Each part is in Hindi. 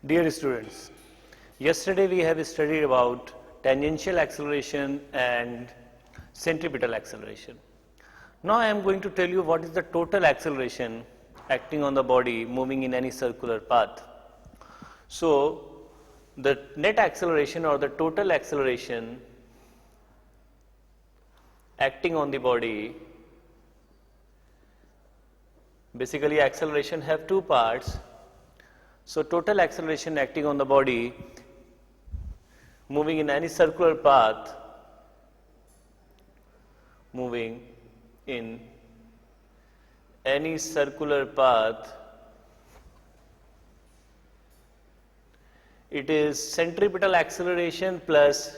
Dear students, yesterday we have studied about tangential acceleration and centripetal acceleration. Now I am going to tell you what is the total acceleration acting on the body moving in any circular path. So the net acceleration or the total acceleration acting on the body, basically acceleration have two parts. So total acceleration acting on the body moving in any circular path, moving in any circular path, it is centripetal acceleration plus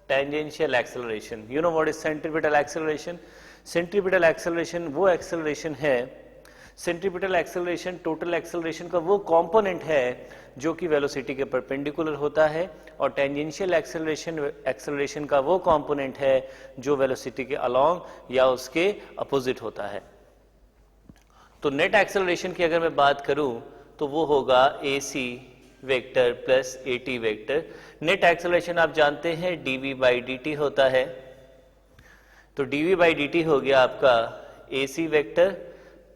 tangential acceleration. You know what is centripetal acceleration? Centripetal acceleration वो acceleration है, सेंट्रीपिटल एक्सेलरेशन टोटल एक्सेलरेशन का वो कंपोनेंट है जो कि वेलोसिटी के परपेंडिकुलर होता है, और टेंजेंशियल एक्सेलरेशन का वो कंपोनेंट है जो वेलोसिटी के अलोंग या उसके अपोजिट होता है. तो नेट एक्सेलरेशन की अगर मैं बात करूं तो वो होगा AC vector plus AT vector. Net acceleration आप जानते हैं dv/dt होता है, तो dv/dt हो गया आपका AC vector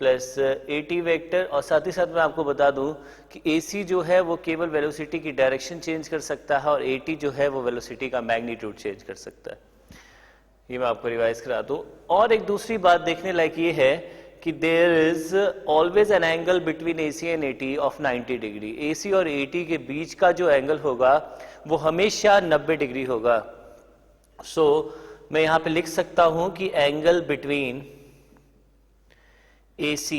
plus AT vector. और साथ ही साथ मैं आपको बता दूं कि AC जो है वो केवल वेलोसिटी की डायरेक्शन चेंज कर सकता है और AT जो है वो वेलोसिटी का मैग्नीट्यूड चेंज कर सकता है. ये मैं आपको रिवाइज करा दूं. और एक दूसरी बात देखने लायक ये है कि there is always an angle between AC and AT of 90 degree. AC और AT के बीच का जो एंगल होगा वो हमेशा 90 डिग्री होगा. सो मैं यहां पे लिख सकता हूं कि angle between AC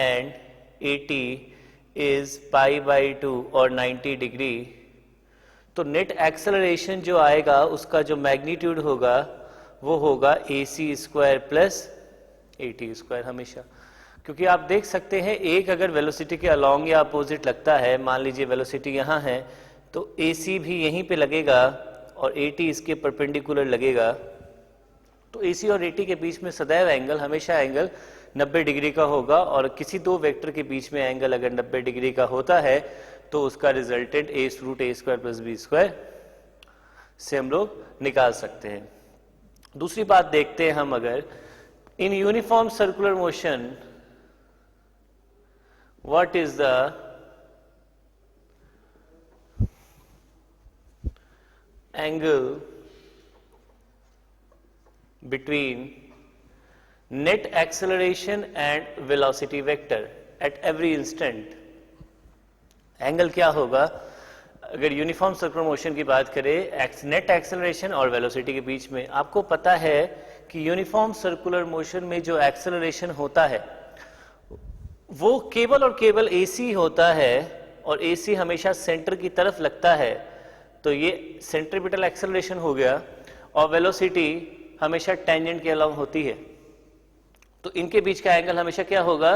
and AT is π/2 और 90 डिग्री. तो नेट एक्सेलरेशन जो आएगा उसका जो मैग्नीट्यूड होगा वो होगा AC square plus AT square हमेशा. क्योंकि आप देख सकते हैं एक अगर वेलोसिटी के अलोंग या अपोजिट लगता है, मान लीजिए वेलोसिटी यहाँ है तो AC भी यहीं पे लगेगा और AT इसके परपेंडिकुलर लगेगा. तो AC और AT के बीच में सदैव एंगल हमेशा एंगल 90 डिग्री का होगा, और किसी दो वेक्टर के बीच में एंगल अगर 90 डिग्री का होता है तो उसका रिजल्टेंट a√a² प्लस b² से हम लोग निकाल सकते हैं. दूसरी बात देखते हैं हम, अगर in uniform circular motion what is the angle between net acceleration and velocity vector at every instant. Angle क्या होगा अगर यूनिफॉर्म सर्कुलर मोशन की बात करें नेट एक्सेलरेशन और वेलोसिटी के बीच में? आपको पता है कि यूनिफॉर्म सर्कुलर मोशन में जो एक्सेलरेशन होता है वो केवल और केवल AC होता है, और AC हमेशा सेंटर की तरफ लगता है. तो ये सेंट्रीपिटल एक्सेलरेशन हो गया, और वेलोसिटी हमेशा टेंजेंट के अलोंग होती है. तो इनके बीच का एंगल हमेशा क्या होगा?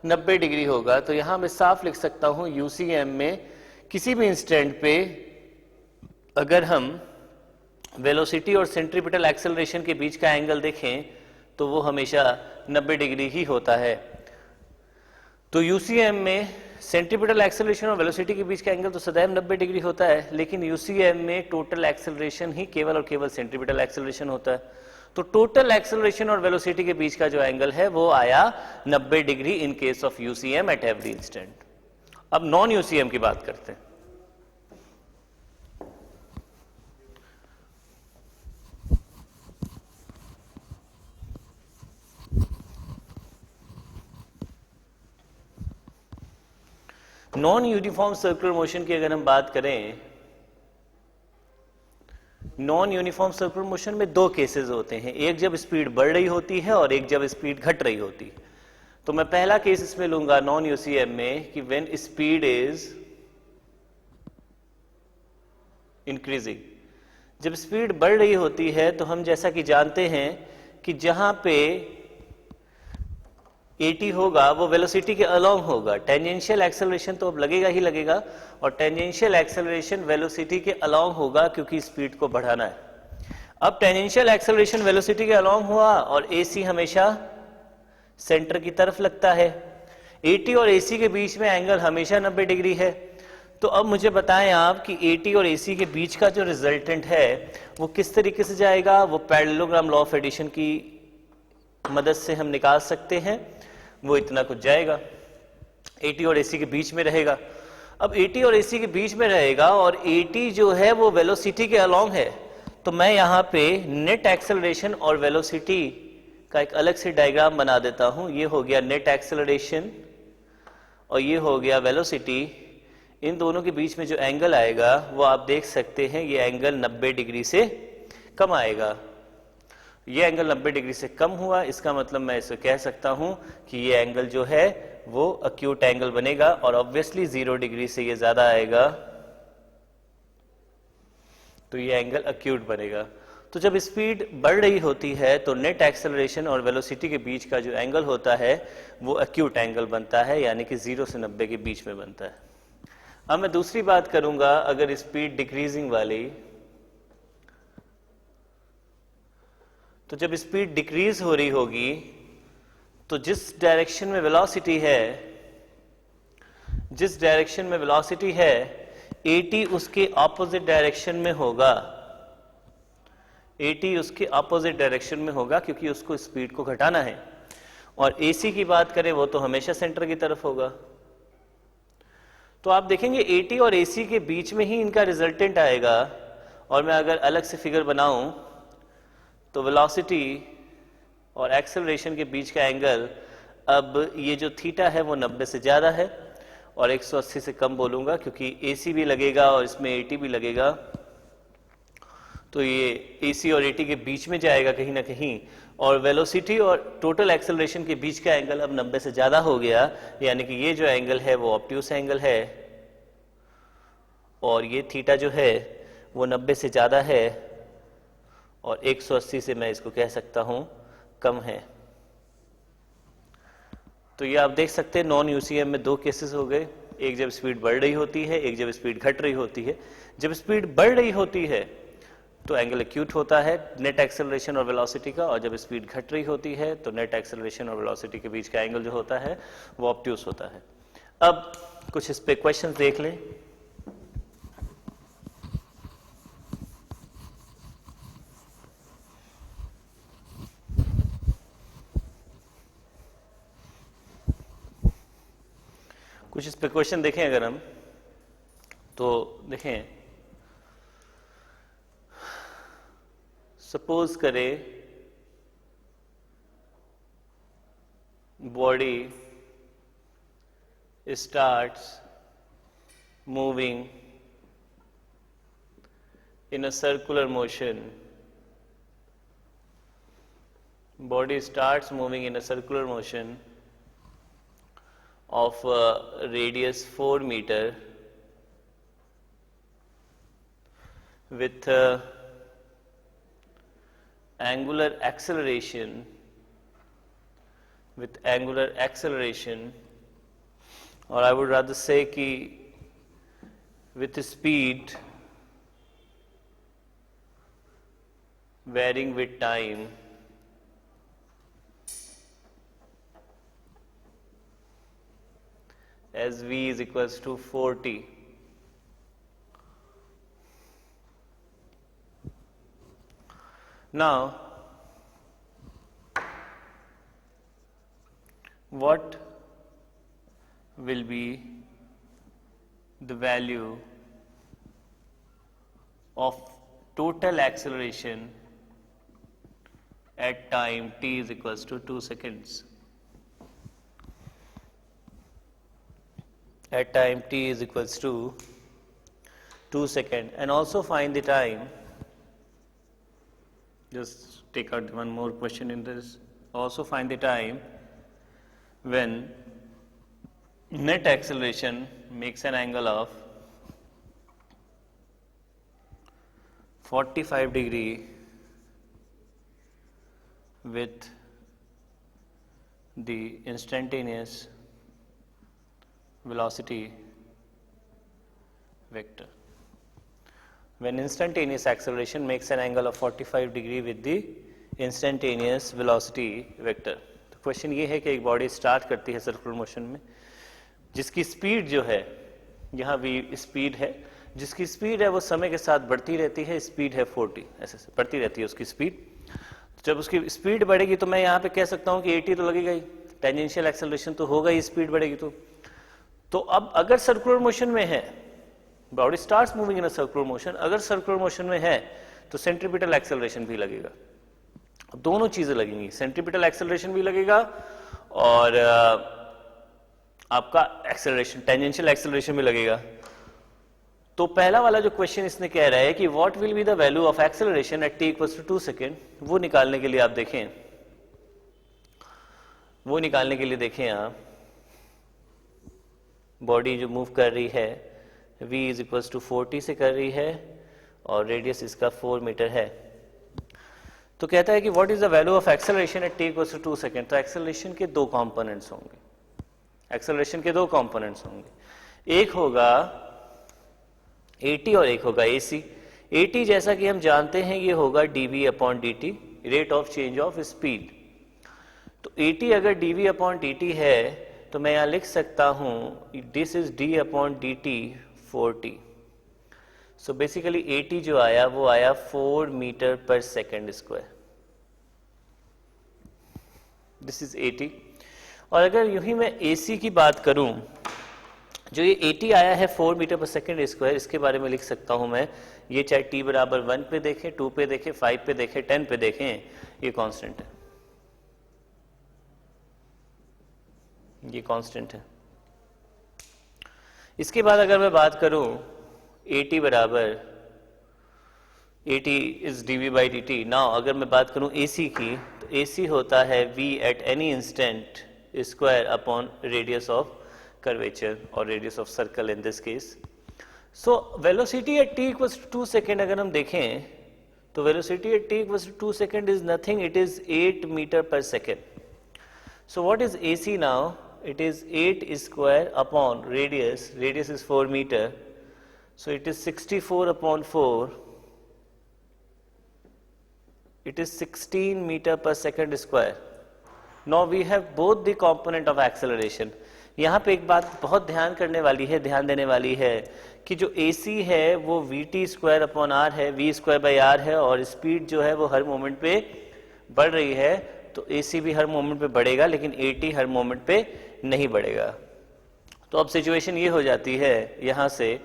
90 डिग्री होगा. तो यहां मैं साफ लिख सकता हूं UCM में किसी भी इंस्टेंट पे अगर हम वेलोसिटी और सेंट्रीपिटल एक्सेलरेशन के बीच का एंगल देखें तो वो हमेशा 90 डिग्री ही होता है. तो UCM में सेंट्रीपिटल एक्सेलरेशन और वेलोसिटी के बीच का एंगल तो सदैव 90 डिग्री होता है, लेकिन UCM में टोटल एक्सेलरेशन ही केवल और केवल सेंट्रीपिटल एक्सेलरेशन होता है. तो टोटल एक्सेलरेशन और वेलोसिटी के बीच का जो एंगल है वो आया 90 degree in case of UCM at every instant. अब नॉन UCM की बात करते हैं. नॉन यूनिफॉर्म सर्कुलर मोशन की अगर हम बात करें, नॉन यूनिफॉर्म सर्कुलर मोशन में दो केसेस होते हैं, एक जब स्पीड बढ़ रही होती है और एक जब स्पीड घट रही होती है. तो मैं पहला केस इसमें लूंगा नॉन UCM में कि व्हेन स्पीड इज इंक्रीजिंग. जब स्पीड बढ़ रही होती है तो हम जैसा कि जानते हैं कि जहां पे AT होगा वो वेलोसिटी के अलोंग होगा. टेंजेंशियल एक्सेलरेशन तो अब लगेगा ही लगेगा, और टेंजेंशियल एक्सेलरेशन वेलोसिटी के अलोंग होगा क्योंकि स्पीड को बढ़ाना है. अब टेंजेंशियल एक्सेलरेशन वेलोसिटी के अलोंग हुआ और AC हमेशा सेंटर की तरफ लगता है. AT और AC के बीच में एंगल हमेशा 90 डिग्री है. तो अब मुझे बताएं आप कि AT और AC के बीच का जो रिजल्टेंट है वो किस तरीके से जाएगा। वो पैरेललोग्राम लॉ ऑफ एडिशन की मदद से हम निकाल सकते हैं। वो इतना कुछ जाएगा, AT और AC के बीच में रहेगा। अब AT और AC के बीच में रहेगा और AT जो है वो वेलोसिटी के अलोंग है, तो मैं यहाँ पे नेट एक्सेलरेशन और वेलोसिटी का एक अलग से डायग्राम बना देता हूं। ये हो गया नेट एक्सेलरेशन और ये हो गया वेलोसिटी। इन दोनों के बीच में जो एंगल आएगा वो आप देख सकते हैं, ये एंगल 90 डिग्री से कम आएगा। ये एंगल 90 डिग्री से कम हुआ, इसका मतलब मैं इसे कह सकता हूं कि ये एंगल जो है वो अक्यूट एंगल बनेगा और ऑब्वियसली 0 डिग्री से ये ज्यादा आएगा तो ये एंगल अक्यूट बनेगा। तो जब स्पीड बढ़ रही होती है तो नेट एक्सेलरेशन और वेलोसिटी के बीच का जो एंगल होता है वो अक्यूट एंगल बनता है, यानी कि 0 से 90 के बीच में बनता है। अब मैं दूसरी बात करूंगा, अगर स्पीड डिक्रीजिंग वाली, तो जब स्पीड डिक्रीज हो रही होगी तो जिस डायरेक्शन में वेलोसिटी है AT उसके ऑपोजिट डायरेक्शन में होगा। AT उसके ऑपोजिट डायरेक्शन में होगा क्योंकि उसको स्पीड को घटाना है। और AC की बात करें वो तो हमेशा सेंटर की तरफ होगा। तो आप देखेंगे AT और AC के बीच में ही इनका रिजल्टेंट आएगा। और मैं अगर अलग से फिगर बनाऊं तो वेलोसिटी और एक्सेलरेशन के बीच का एंगल, अब ये जो थीटा है वो 90 से ज्यादा है और 180 से कम बोलूंगा क्योंकि AC भी लगेगा और इसमें AT भी लगेगा, तो ये AC और AT के बीच में जाएगा कहीं ना कहीं। और वेलोसिटी और टोटल एक्सेलरेशन के बीच का एंगल अब 90 से ज्यादा हो गया, यानी कि ये जो एंगल है वो ऑब्ट्यूस एंगल है और ये थीटा जो है वो 90 से ज्यादा है और 180 से मैं इसको कह सकता हूं कम है। तो ये आप देख सकते हैं नॉन यूसीएम में दो केसेस हो गए, एक जब स्पीड बढ़ रही होती है, एक जब स्पीड घट रही होती है। जब स्पीड बढ़ रही होती है तो एंगल एक्यूट होता है नेट एक्सेलरेशन और वेलोसिटी का, और जब स्पीड घट रही होती है तो नेट एक्सेलरेशन और वेलोसिटी के बीच का एंगल जो होता है वो ऑब्ट्यूस होता है। अब कुछ इस पे क्वेश्चंस देख लें। कुछ इस पे क्वेश्चन देखें अगर हम, तो देखें, सपोज करें body starts moving in a circular motion. Body starts moving in a circular motion of radius 4 meter with angular acceleration, or I would rather say कि with speed varying with time, as v is equals to 4t. Now, what will be the value of total acceleration at time t is equals to 2 seconds? At time t is equals to 2 seconds, and also find the time. Just take out one more question in this. Also find the time when net acceleration makes an angle of 45 degree with the instantaneous velocity vector. When instantaneous acceleration makes an angle of 45 degree with the instantaneous velocity vector. तो क्वेश्चन ये है कि एक बॉडी स्टार्ट करती है सर्कुलर मोशन में जिसकी स्पीड जो है यहाँ v स्पीड है, जिसकी स्पीड है वो समय के साथ बढ़ती रहती है, स्पीड है 40, ऐसे बढ़ती रहती है उसकी स्पीड। जब उसकी स्पीड बढ़ेगी तो मैं यहाँ पे कह सकता हूँ कि 80 तो लगेगा ही, टेंजेंशियल एक्सेलरेशन तो होगा ही, स्पीड बढ़ेगी तो अब अगर सर्कुलर मोशन में है, body starts moving in a circular motion, अगर सर्कुलर मोशन में है तो सेंट्रीपिटल एक्सेलरेशन भी लगेगा, दोनों चीजें लगेंगी, सेंट्रीपिटल एक्सेलरेशन भी लगेगा और आपका एक्सेलरेशन, टेंजेंशियल एक्सेलरेशन भी लगेगा। तो पहला वाला जो क्वेश्चन इसने कह रहा है कि what will be the value of acceleration at t equals to 2 second, वो निकालने के लिए आप देखें, वो निकालने के लिए देखें आप, बॉडी जो मूव कर रही है v इज इक्वल्स टू 40 से कर रही है और रेडियस इसका 4 मीटर है। तो कहता है कि what is the value of acceleration at t equals to 2 second. तो एक्सेलरेशन के दो कंपोनेंट्स होंगे, एक्सेलरेशन के दो कंपोनेंट्स होंगे, एक होगा AT और एक होगा AC। AT जैसा कि हम जानते हैं ये होगा dv upon dt, rate of change of speed. तो AT अगर dv अपॉन dt है तो मैं यहां लिख सकता हूं this is d upon dt 40। So basically AT जो आया वो आया 4 metre per second square, this is AT। और अगर यूं ही मैं AC की बात करूं, जो ये AT आया है 4 मीटर पर सेकेंड स्क्वायर, इसके बारे में लिख सकता हूं मैं, ये चाहे t बराबर 1 पे देखें, 2 पे देखें, 5 पे देखें, 10 पे देखें, ये कांस्टेंट है, ये कांस्टेंट है। इसके बाद अगर मैं बात करूं AT बराबर, AT is dv by dt। Now अगर मैं बात करूं AC की, तो AC होता है v at any instant square upon radius of curvature or radius of circle in this case. So velocity at t equals to 2 second अगर हम देखें तो velocity at t equals to 2 second is nothing, it is 8 meter per second. So what is AC now? It is 8 square upon radius, radius is 4 meter, so it is 64 upon 4, it is 16 meter per second square. Now we have both the component of acceleration. यहाँ पे एक बात बहुत ध्यान करने वाली है, ध्यान देने वाली है कि जो AC है वो vt स्क्वायर अपॉन r है, v स्क्वायर बाई r है, और स्पीड जो है वो हर मोमेंट पे बढ़ रही है, तो AC भी हर मोमेंट पे बढ़ेगा लेकिन AT हर मोमेंट पे नहीं बढ़ेगा। तो अब सिचुएशन ये हो जाती है यहाँ से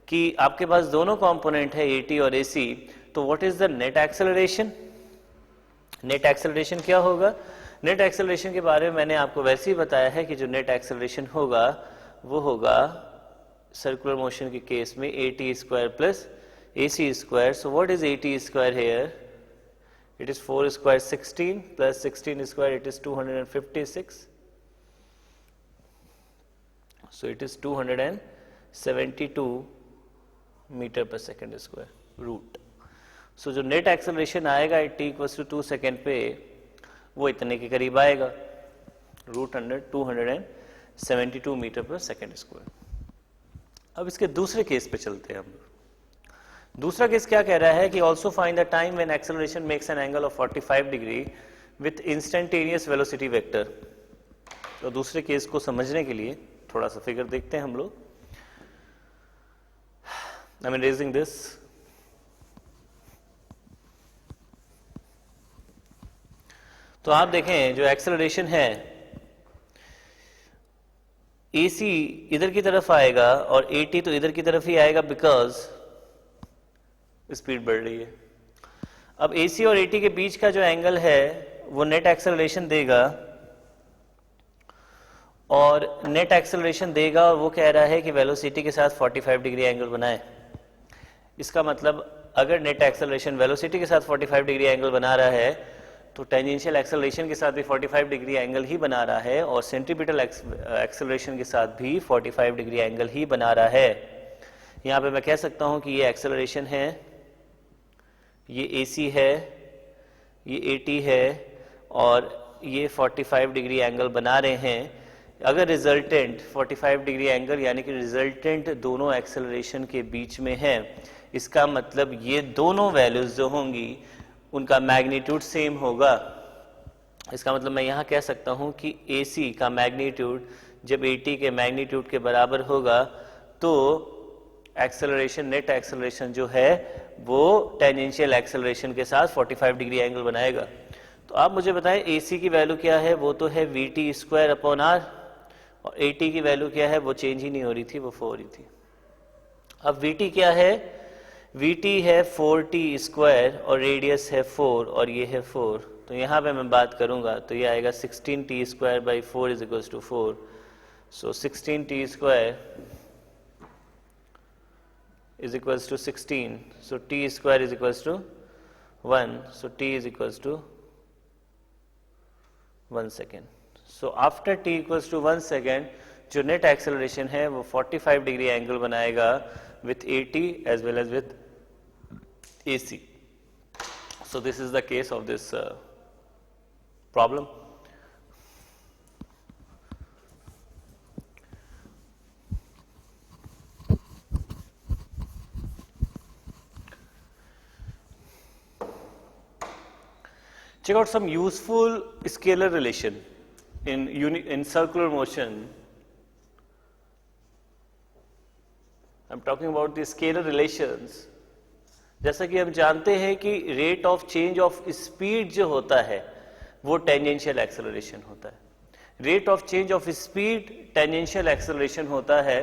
कि आपके पास दोनों कंपोनेंट है AT और AC, तो what is the net acceleration? Net acceleration क्या होगा? नेट एक्सेलरेशन के बारे में मैंने आपको वैसे ही बताया है कि जो नेट एक्सेलरेशन होगा वो होगा सर्कुलर मोशन के केस में AT square plus AC square. So what is AT square here? It is 4 square 16 plus 16 square, it is 256, so it is 272 metre per second square root. So जो नेट एक्सेलरेशन आएगा t इक्वल्स टू 2 सेकेंड पे वो इतने के करीब आएगा, root under 272 metre per second square. अब इसके दूसरे केस पे चलते हैं हम। दूसरा केस क्या कह रहा है कि also find the time when acceleration makes an angle of 45 degree with instantaneous velocity vector. तो दूसरे केस को समझने के लिए थोड़ा सा फिगर देखते हैं हम लोग। आई एम रेजिंग दिस, तो आप देखें जो एक्सेलरेशन है AC इधर की तरफ आएगा और AT तो इधर की तरफ ही आएगा बिकॉज स्पीड बढ़ रही है। अब AC और AT के बीच का जो एंगल है वो नेट एक्सेलरेशन देगा, और नेट एक्सेलरेशन देगा और वो कह रहा है कि वेलोसिटी के साथ 45 डिग्री एंगल बनाए। इसका मतलब अगर नेट एक्सेलरेशन वेलोसिटी के साथ 45 डिग्री एंगल बना रहा है तो टेंजेंशियल एक्सेलरेशन के साथ भी 45 डिग्री एंगल ही बना रहा है, और सेंट्रीपिटल एक्सेलरेशन के साथ भी 45 डिग्री एंगल ही बना रहा है। यहाँ पे मैं कह सकता हूँ कि ये एक्सेलरेशन है, ये AC है, ये AT है, और ये 45 डिग्री एंगल बना रहे हैं। अगर रिजल्टेंट 45 डिग्री एंगल यानी कि रिजल्टेंट दोनों एक्सेलरेशन के बीच में है, इसका मतलब ये दोनों वैल्यूज जो होंगी उनका मैग्नीट्यूड सेम होगा। इसका मतलब मैं यहाँ कह सकता हूँ कि AC का मैग्नीट्यूड जब AT के मैग्नीट्यूड के बराबर होगा तो एक्सेलरेशन, नेट एक्सेलरेशन जो है वो टेंजेंशियल एक्सेलरेशन के साथ 45 डिग्री एंगल बनाएगा। तो आप मुझे बताएं AC की वैल्यू क्या है, वो तो है VT स्क्वायर अपॉन R, और AT की वैल्यू क्या है, वो चेंज ही नहीं हो रही थी, वो 4 हो रही थी। अब VT क्या है, VT है 4T स्क्वायर और रेडियस है 4 और ये है 4, तो यहाँ पे मैं बात करूँगा तो ये आएगा 16T square by 4 is equals to 4। So 16T square is equals to 16, so T square is equals to 1, so T is equals to 1 second. So after T equals to 1 second, जो net acceleration है वो 45 डिग्री एंगल बनाएगा with AT as well as with AC. So this is the case of this problem. Check out some useful scalar relation in circular motion. I'm talking about the scalar relations. जैसा कि हम जानते हैं कि rate of change of speed जो होता है वो tangential acceleration होता है। Rate of change of speed tangential acceleration होता है,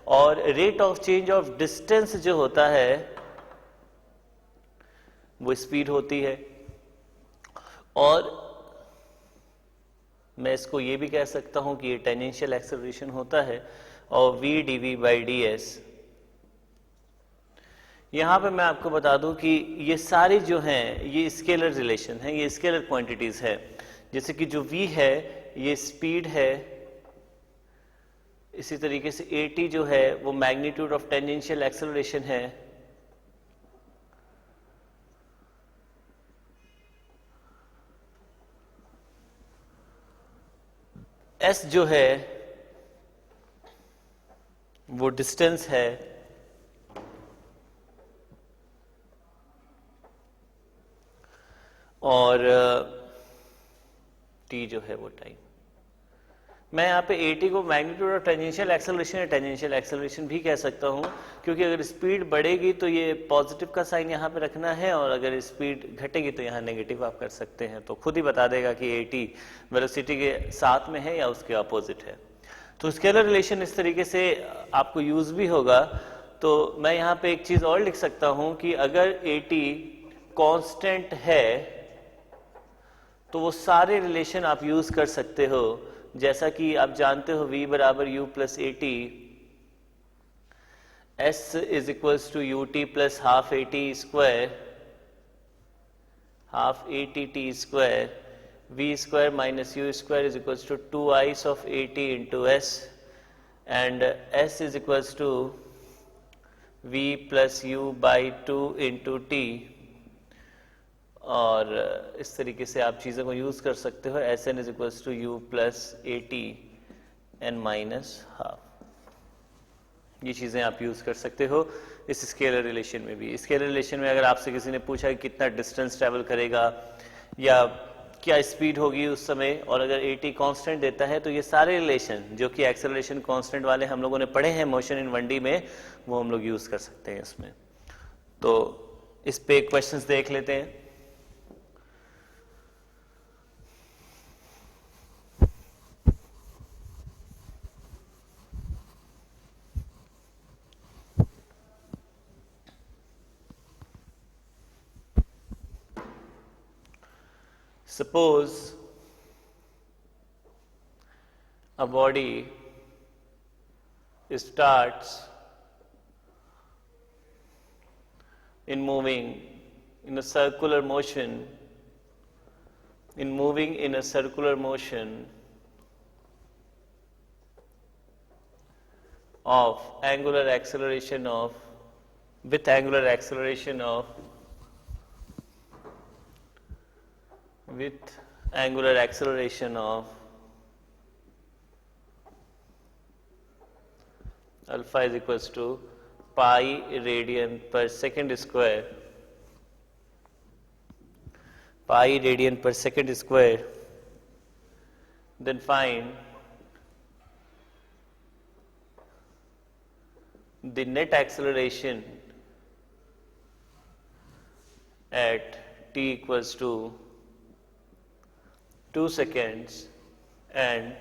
और rate of change of distance जो होता है वो speed होती है। और मैं इसको ये भी कह सकता हूं कि ये टेंजेंशियल एक्सेलरेशन होता है, और v dv by ds। यहां पे मैं आपको बता दूं कि ये सारे जो हैं ये स्केलर रिलेशन हैं, ये स्केलर क्वांटिटीज है। जैसे कि जो v है ये स्पीड है, इसी तरीके से at जो है वो मैग्नीट्यूड ऑफ टेंजेंशियल एक्सेलरेशन है, S जो है वो डिस्टेंस है, और T जो है वो टाइम। मैं यहाँ पे AT को मैग्नीट्यूड ऑफ टेंजेंशियल एक्सेलरेशन या टेंजेंशियल एक्सेलरेशन भी कह सकता हूँ, क्योंकि अगर स्पीड बढ़ेगी तो ये पॉजिटिव का साइन यहाँ पे रखना है, और अगर स्पीड घटेगी तो यहाँ नेगेटिव आप कर सकते हैं। तो खुद ही बता देगा कि AT वेलोसिटी के साथ में है या उसके अपोजिट है। तो स्केलर रिलेशन इस तरीके से आपको यूज भी होगा। तो मैं यहाँ पे एक चीज और लिख सकता हूँ कि अगर AT कांस्टेंट है तो वो सारे रिलेशन आप यूज कर सकते हो। जैसा कि आप जानते हो v बराबर u plus AT, S is equals to UT plus half AT square, half ATT square, v square minus u square is equals to 2 of AT into S, and S is equals to v plus u by 2 into T। और इस तरीके से आप चीज़ों को यूज़ कर सकते हो। Sn is equals to u plus AT n minus half, ये चीज़ें आप यूज़ कर सकते हो इस स्केलर रिलेशन में भी। स्केलर रिलेशन में अगर आपसे किसी ने पूछा कि कितना डिस्टेंस ट्रैवल करेगा या क्या स्पीड होगी उस समय, और अगर AT कांस्टेंट देता है, तो ये सारे रिलेशन जो कि एक्सेलरेशन कांस्टेंट वाले हम लोगों ने पढ़े हैं मोशन इन 1D में, वो हम लोग यूज़ कर सकते हैं इसमें। तो इस पे क्वेश्चंस देख लेते हैं। Suppose a body starts in moving in a circular motion, of angular acceleration of, with angular acceleration of alpha is equals to pi radian per second square, then find the net acceleration at t equals to 2 seconds and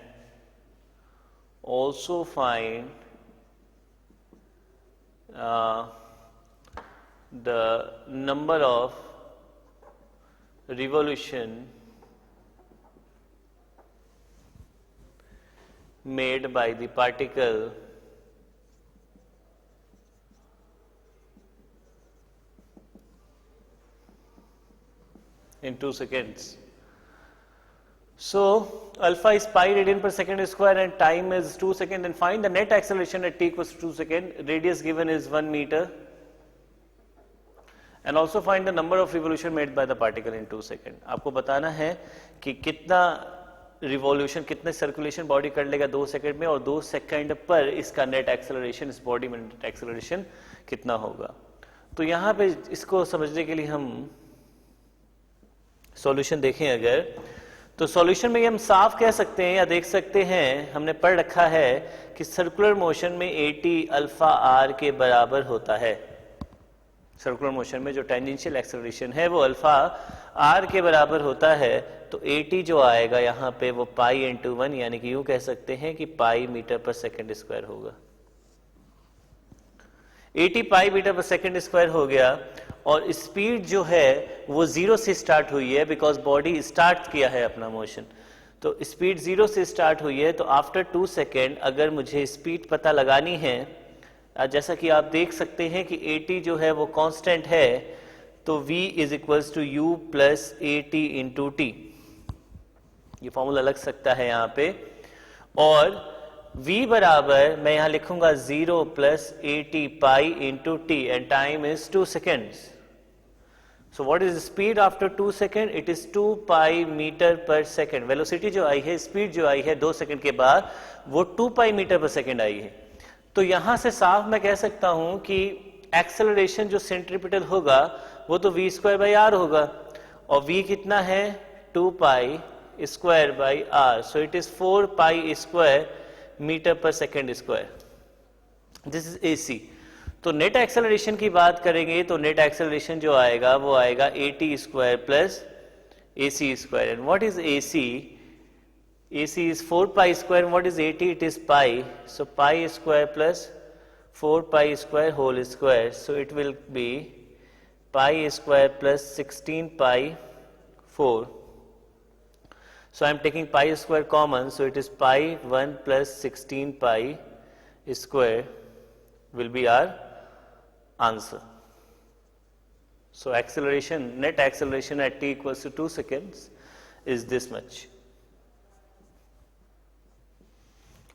also find the number of revolution made by the particle in 2 seconds. So alpha is pi radian per second square and time is 2 seconds, and find the net acceleration at t equals to 2 seconds. Radius given is 1 meter, and also find the number of revolution made by the particle in 2 seconds. आपको बताना है कि कितना रिवॉल्यूशन, कितने सर्कुलेशन बॉडी कर लेगा 2 सेकंड में, और 2 सेकंड पर इसका नेट एक्सेलरेशन, इस बॉडी में नेट एक्सेलरेशन कितना होगा. तो यहाँ पे इसको समझने के लिए हम सॉल्यूशन देखें अगर, तो सॉल्यूशन में हम साफ कह सकते हैं या देख सकते हैं, हमने पढ़ रखा है कि सर्कुलर मोशन में AT अल्फा आर के बराबर होता है. सर्कुलर मोशन में जो टेंजेंशियल एक्सेलरेशन है वो अल्फा आर के बराबर होता है. तो AT जो आएगा यहाँ पे वो पाई इंटू 1, यानी कि यूं कह सकते हैं कि पाई मीटर पर सेकंड स्क्वायर होगा. AT पाई मीटर पर सेकंड स्क्वायर हो गया, और स्पीड जो है वो 0 से स्टार्ट हुई है, बिकॉज बॉडी स्टार्ट किया है अपना मोशन. तो स्पीड 0 से स्टार्ट हुई है, तो आफ्टर 2 सेकेंड अगर मुझे स्पीड पता लगानी है, जैसा कि आप देख सकते हैं कि AT जो है वो कांस्टेंट है, तो V is equals to u plus AT into t. ये फॉर्मूला लग सकता है यहाँ पे, और V बराबर मैं यहाँ लिखूंगा 0 plus AT pi into T, and time is 2 seconds. So what is the speed after 2 seconds? It is 2 pi meter per second. Velocity जो आई है, speed जो आई है 2 सेकंड के बाद, वो 2 pi meter per second आई है. तो यहां से साफ मैं कह सकता हूं कि एक्सेलरेशन जो सेंट्रीपिटल होगा वो तो v स्क्वायर बाई आर होगा, और v कितना है 2 pi square by R. So it is 4 pi square metre per second square. This is AC. तो नेट एक्सेलरेशन की बात करेंगे तो नेट एक्सेलरेशन जो आएगा वो आएगा AT square plus AC square. And what is AC? AC is 4 pi square, and what is AT? It is pi. So pi square plus 4 pi square whole square. So it will be pi square plus 16 pi 4. So I am taking pi square common, so it is pi 1 plus 16 pi square will be our answer. So acceleration, net acceleration at t equals to 2 seconds is this much.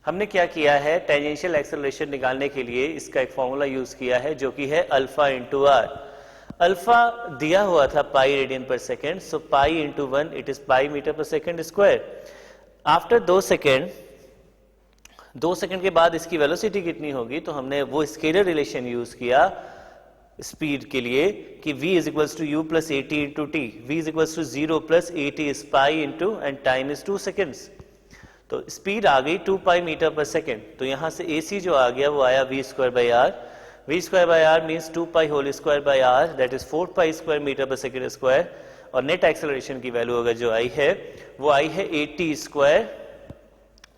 हमने क्या किया है, टेंजेंशियल एक्सेलरेशन निकालने के लिए इसका एक फॉर्मूला यूज किया है जो कि है अल्फा इंटू आर. अल्फा दिया हुआ था pi radian per second, so pi into 1 it is pi metre per second square. After 2 second, 2 second के बाद इसकी वेलोसिटी कितनी होगी, तो हमने वो स्केलर रिलेशन यूज किया स्पीड के लिए कि v is equals to u plus AT into t. v is equals to 0 plus AT is pi into and time is 2 seconds. तो स्पीड आ गई 2 पाई मीटर पर सेकेंड. तो यहां से AC जो आ गया वो आया v square by r. v square by r means 2 pi whole square by r, that is 4 pi square metre per second square. और नेट एक्सेलरेशन की वैल्यू अगर जो आई है वो आई है AT square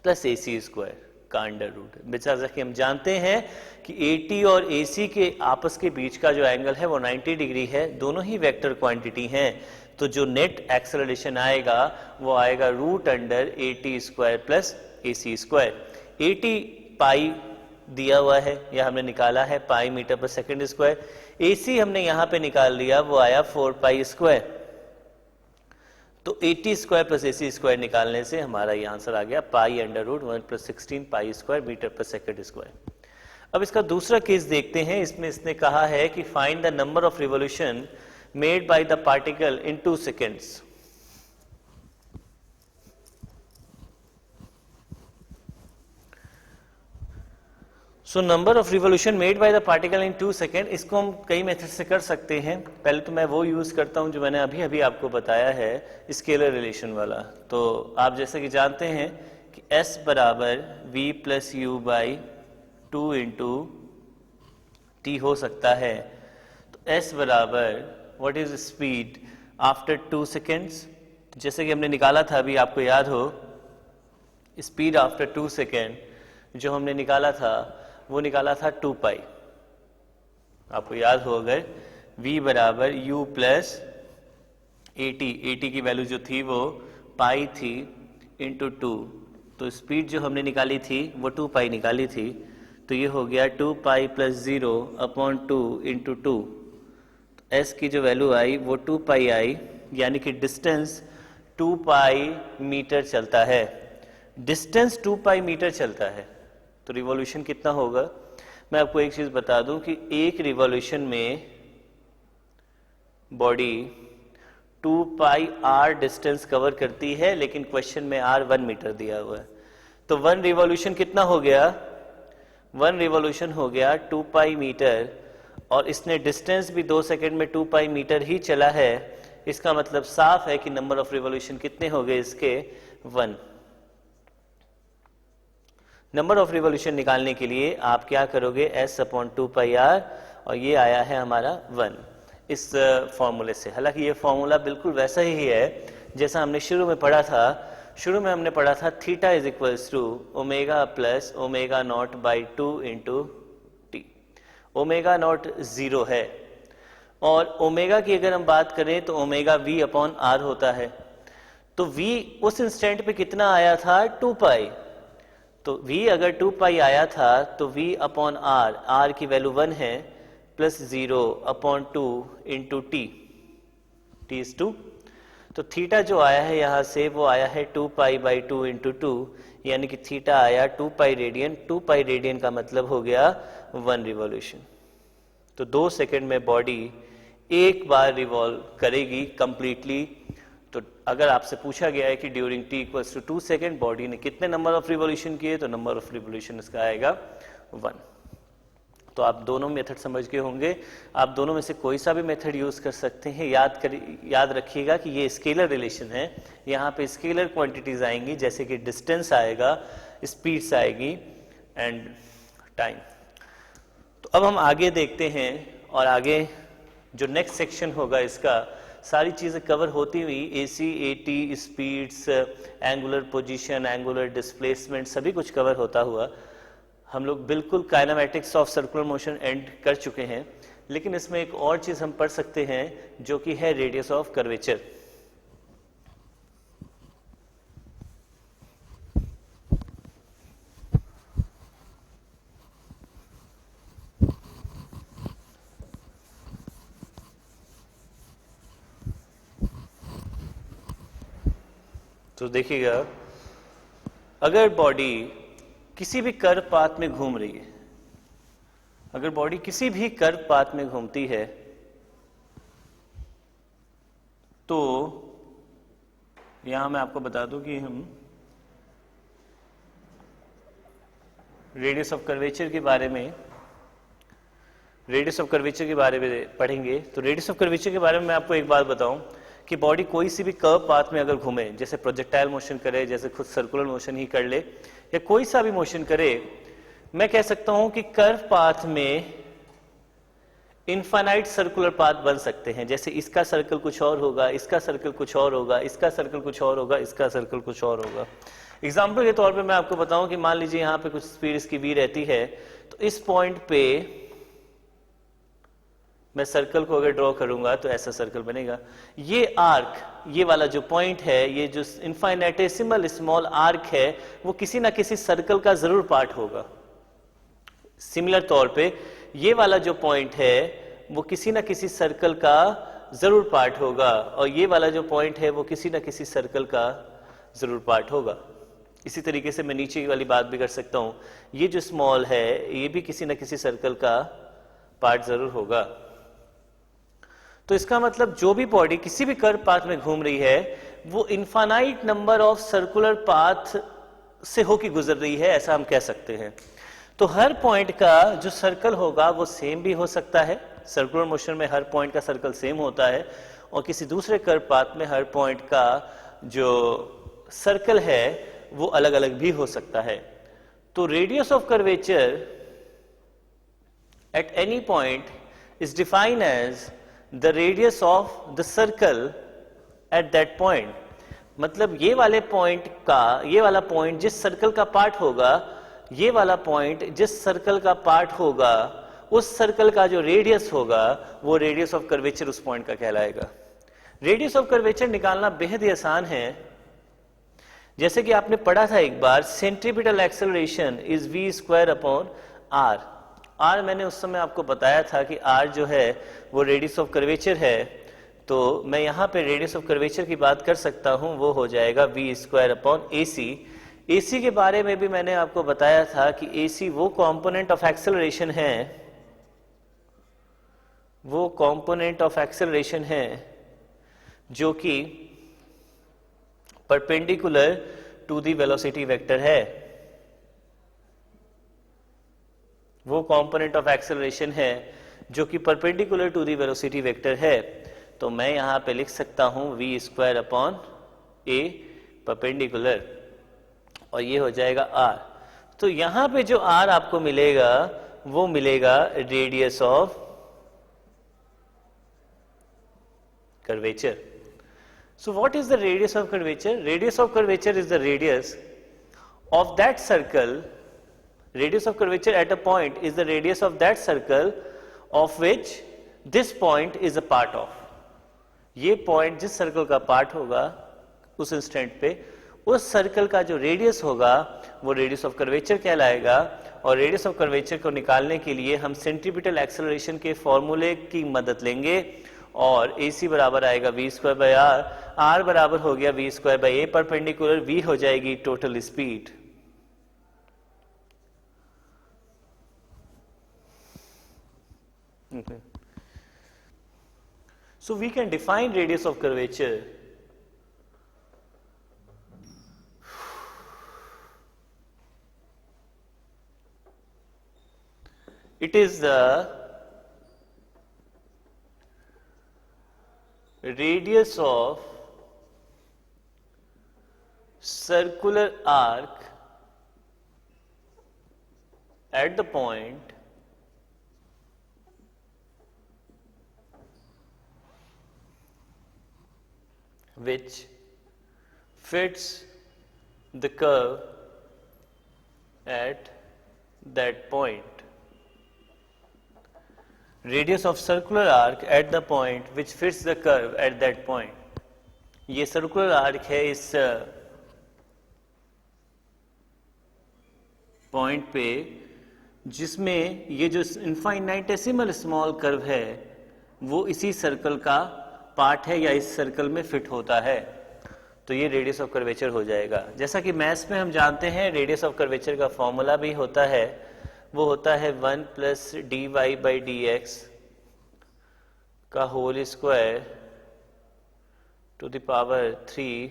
plus AC square का अंडर रूट. जैसा कि हम जानते हैं कि AT और AC के आपस के बीच का जो एंगल है वो 90 डिग्री है. दोनों ही वेक्टर क्वांटिटी हैं, तो जो नेट एक्सेलरेशन आएगा वो आएगा root under AT square plus AC square. AT pi दिया हुआ है या हमने निकाला है pi metre per second square. AC हमने यहां पे निकाल लिया, वो आया 4 पाई स्क्वायर. तो AT square plus AC square निकालने से हमारा ये आंसर आ गया pi under root 1 plus 16 pi square metre per second square. अब इसका दूसरा केस देखते हैं. इसमें इसने कहा है कि find the number of revolution made by the particle in 2 seconds. So number of revolution made by the particle in 2 seconds, इसको हम कई मेथड से कर सकते हैं. पहले तो मैं वो यूज करता हूं जो मैंने अभी अभी आपको बताया है, स्केलर रिलेशन वाला. तो आप जैसे कि जानते हैं कि S बराबर V plus you by 2 into t हो सकता है। तो s बराबर what is speed after 2 seconds, जैसे कि हमने निकाला था अभी, आपको याद हो स्पीड आफ्टर 2 सेकेंड जो हमने निकाला था वो निकाला था 2 पाई। आपको याद हो अगर v बराबर u प्लस at की वैल्यू जो थी वो पाई थी इंटू 2, तो स्पीड जो हमने निकाली थी वो 2 पाई निकाली थी, तो ये हो गया 2 pi plus 0 upon 2 into 2। S की जो वैल्यू आई वो 2 पाई आई, यानी कि डिस्टेंस 2 पाई मीटर चलता है। डिस्टेंस 2 पाई मीटर चलता है तो रिवॉल्यूशन कितना होगा? मैं आपको एक चीज बता दूं कि एक रिवॉल्यूशन में body 2 pi r distance cover करती है, लेकिन क्वेश्चन में आर 1 मीटर दिया हुआ है। तो 1 रिवॉल्यूशन कितना हो गया? 1 रिवॉल्यूशन हो गया 2 पाई मीटर, और इसने डिस्टेंस भी 2 सेकंड में 2 पाई मीटर ही चला है। इसका मतलब साफ है कि नंबर ऑफ रिवॉल्यूशन कितने हो गए इसके? 1। नंबर ऑफ रिवॉल्यूशन निकालने के लिए आप क्या करोगे? s अपॉन 2 पाई आर, और ये आया है हमारा 1 इस फॉर्मूले से। हालांकि ये फॉर्मूला बिल्कुल वैसा ही है जैसा हमने शुरू में पढ़ा था। शुरू में हमने पढ़ा था theta is equals to omega plus omega naught by 2 into t. Omega naught 0 है, और ओमेगा की अगर हम बात करें तो ओमेगा v अपॉन आर होता है। तो v उस इंस्टेंट पे कितना आया था? 2 पाई। तो v अगर 2 पाई आया था तो v अपॉन आर, आर की वैल्यू 1 है, plus 0 upon 2 into T, T is 2। तो थीटा जो आया है यहां से वो आया है 2 पाई बाई 2 इंटू 2, यानी कि थीटा आया 2 पाई रेडियन। 2 पाई रेडियन का मतलब हो गया 1 रिवॉल्यूशन। तो 2 सेकंड में बॉडी एक बार रिवॉल्व करेगी कंप्लीटली। तो अगर आपसे पूछा गया है कि during t equals to 2 second body ने कितने नंबर ऑफ रिवॉल्यूशन किए, तो नंबर ऑफ रिवॉल्यूशन इसका आएगा 1। तो आप दोनों मेथड समझ गए होंगे। आप दोनों में से कोई सा भी मेथड यूज कर सकते हैं। याद रखिएगा कि ये स्केलर रिलेशन है। यहाँ पे स्केलर क्वांटिटीज आएंगी, जैसे कि डिस्टेंस आएगा, स्पीड्स आएगी एंड टाइम। तो अब हम आगे देखते हैं, और आगे जो नेक्स्ट सेक्शन होगा इसका सारी चीजें कवर होती हुई AC, eighty, speeds, angular position, angular displacement, सभी कुछ कवर होता हुआ हम लोग बिल्कुल kinematics of circular motion and कर चुके हैं। लेकिन इसमें एक और चीज हम पढ़ सकते हैं जो कि है रेडियस ऑफ कर्वेचर। तो देखिएगा, अगर बॉडी किसी भी कर्व पाथ में घूम रही है, अगर बॉडी किसी भी कर्व पाथ में घूमती है, तो यहां मैं आपको बता दूं कि हम रेडियस ऑफ कर्वेचर के बारे में पढ़ेंगे। तो रेडियस ऑफ कर्वेचर के बारे में मैं आपको एक बात बताऊं कि बॉडी कोई सी भी कर्व पाथ में अगर घूमे, जैसे प्रोजेक्टाइल मोशन करे, जैसे खुद सर्कुलर मोशन ही कर ले, या कोई सा भी मोशन करे, मैं कह सकता हूं कि कर्व पाथ में इनफाइनाइट सर्कुलर पाथ बन सकते हैं। जैसे इसका सर्कल कुछ और होगा, इसका सर्कल कुछ और होगा, इसका सर्कल कुछ और होगा, इसका सर्कल कुछ और होगा। एग्जाम्पल के तौर पे मैं आपको बताऊं कि मान लीजिए यहां पे कुछ स्पीड इसकी v रहती है, तो इस पॉइंट पे मैं सर्कल को अगर ड्रॉ करूंगा तो ऐसा सर्कल बनेगा। ये आर्क, ये वाला जो पॉइंट है, ये जो इनफाइनेटेसिमल स्मॉल आर्क है, वो किसी ना किसी सर्कल का जरूर पार्ट होगा। सिमिलर तौर पे ये वाला जो पॉइंट है वो किसी ना किसी सर्कल का जरूर पार्ट होगा, और ये वाला जो पॉइंट है वो किसी ना किसी सर्कल का जरूर पार्ट होगा। इसी तरीके से मैं नीचे वाली बात भी कर सकता हूं, ये जो स्मॉल है ये भी किसी ना किसी सर्कल का पार्ट जरूर होगा। तो इसका मतलब जो भी बॉडी किसी भी कर्व पाथ में घूम रही है वो infinite number of circular path से होकर गुजर रही है, ऐसा हम कह सकते हैं। तो हर पॉइंट का जो सर्कल होगा वो सेम भी हो सकता है। सर्कुलर मोशन में हर पॉइंट का सर्कल सेम होता है, और किसी दूसरे कर्व पाथ में हर पॉइंट का जो सर्कल है वो अलग अलग भी हो सकता है। तो radius of curvature at any point is defined as the radius of the circle at that point. मतलब ये वाले पॉइंट का, ये वाला पॉइंट जिस सर्कल का पार्ट होगा, ये वाला पॉइंट जिस सर्कल का पार्ट होगा, उस सर्कल का जो रेडियस होगा वो रेडियस ऑफ कर्वेचर उस पॉइंट का कहलाएगा. रेडियस ऑफ कर्वेचर निकालना बेहद ही आसान है. जैसे कि आपने पढ़ा था एक बार, centripetal acceleration is v square upon r. r मैंने उस समय आपको बताया था कि r जो है वो रेडियस ऑफ कर्वेचर है. तो मैं यहाँ पे रेडियस ऑफ कर्वेचर की बात कर सकता हूँ, वो हो जाएगा v square upon ac. ac के बारे में भी मैंने आपको बताया था कि ac वो कंपोनेंट ऑफ एक्सेलरेशन है, वो कंपोनेंट ऑफ एक्सेलरेशन है जो कि perpendicular to the velocity vector है. वो कंपोनेंट ऑफ एक्सेलरेशन है जो कि perpendicular to the velocity vector है. तो मैं यहां पे लिख सकता हूं v square upon a perpendicular, और ये हो जाएगा r. तो यहां पे जो r आपको मिलेगा वो मिलेगा radius of curvature. So what is the radius of curvature? Radius of curvature is the radius of that circle. Radius of curvature at a point is the radius of that circle of which this point is a part of. ये point जिस सर्कल का पार्ट होगा उस इंस्टेंट पे, उस सर्कल का जो रेडियस होगा वो रेडियस ऑफ कर्वेचर कहलाएगा. और रेडियस ऑफ कर्वेचर को निकालने के लिए हम सेंट्रीपिटल एक्सेलरेशन के फॉर्मूले की मदद लेंगे, और AC बराबर आएगा v square by r. r बराबर हो गया v square by a perpendicular, v हो जाएगी total speed. So we can define radius of curvature it is the radius of circular arc at the point which fits the curve at that point. Radius of circular arc at the point which fits the curve at that point. ये सर्कुलर आर्क है इस पॉइंट पे जिसमें ये जो इनफाइनाइटेसिमल स्मॉल कर्व है वो इसी सर्कल का पार्ट है या इस सर्कल में फिट होता है. तो ये रेडियस ऑफ कर्वेचर हो जाएगा. जैसा कि मैथ्स में हम जानते हैं रेडियस ऑफ कर्वेचर का फॉर्मूला भी होता है, वो होता है 1 plus dy by d x का whole square to the power 3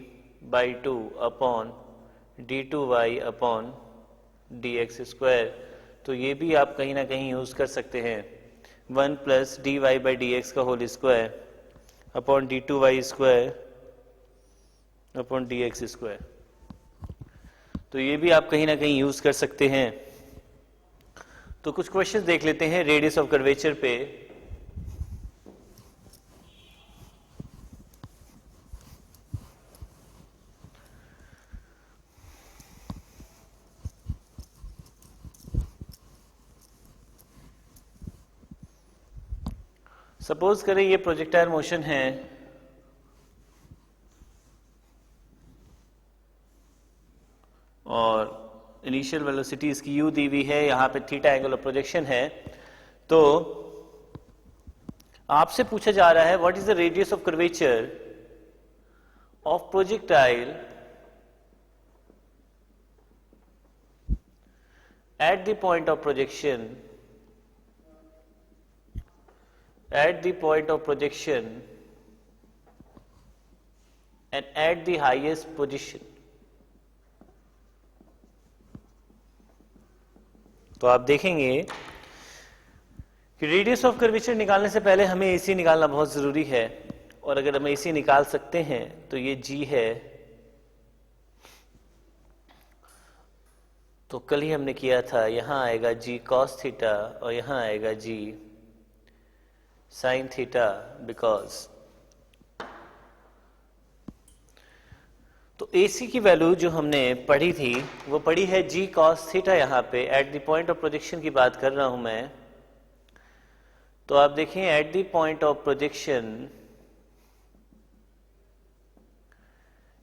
by 2 upon d2y upon dx square. तो ये भी आप कहीं ना कहीं यूज कर सकते हैं. 1 plus dy by d x का whole square upon d2y square upon dx square. तो ये भी आप कहीं ना कहीं यूज कर सकते हैं. तो कुछ क्वेश्चंस देख लेते हैं रेडियस ऑफ कर्वेचर पे. सपोज करें ये प्रोजेक्टाइल मोशन है और इनिशियल वेलोसिटी इसकी u दी हुई है, यहाँ पे थीटा एंगल ऑफ प्रोजेक्शन है. तो आपसे पूछा जा रहा है what is the radius of curvature of projectile at the point of projection, at the point of projection and at the highest position. तो आप देखेंगे कि रेडियस ऑफ कर्वेचर निकालने से पहले हमें AC निकालना बहुत जरूरी है, और अगर हम AC निकाल सकते हैं तो ये G है तो कल ही हमने किया था, यहाँ आएगा g cos थीटा और यहाँ आएगा g sin थीटा, बिकॉज तो AC की वैल्यू जो हमने पढ़ी थी वो पढ़ी है g cos थीटा। यहाँ पे at the point of projection की बात कर रहा हूं मैं। तो आप देखें at the point of projection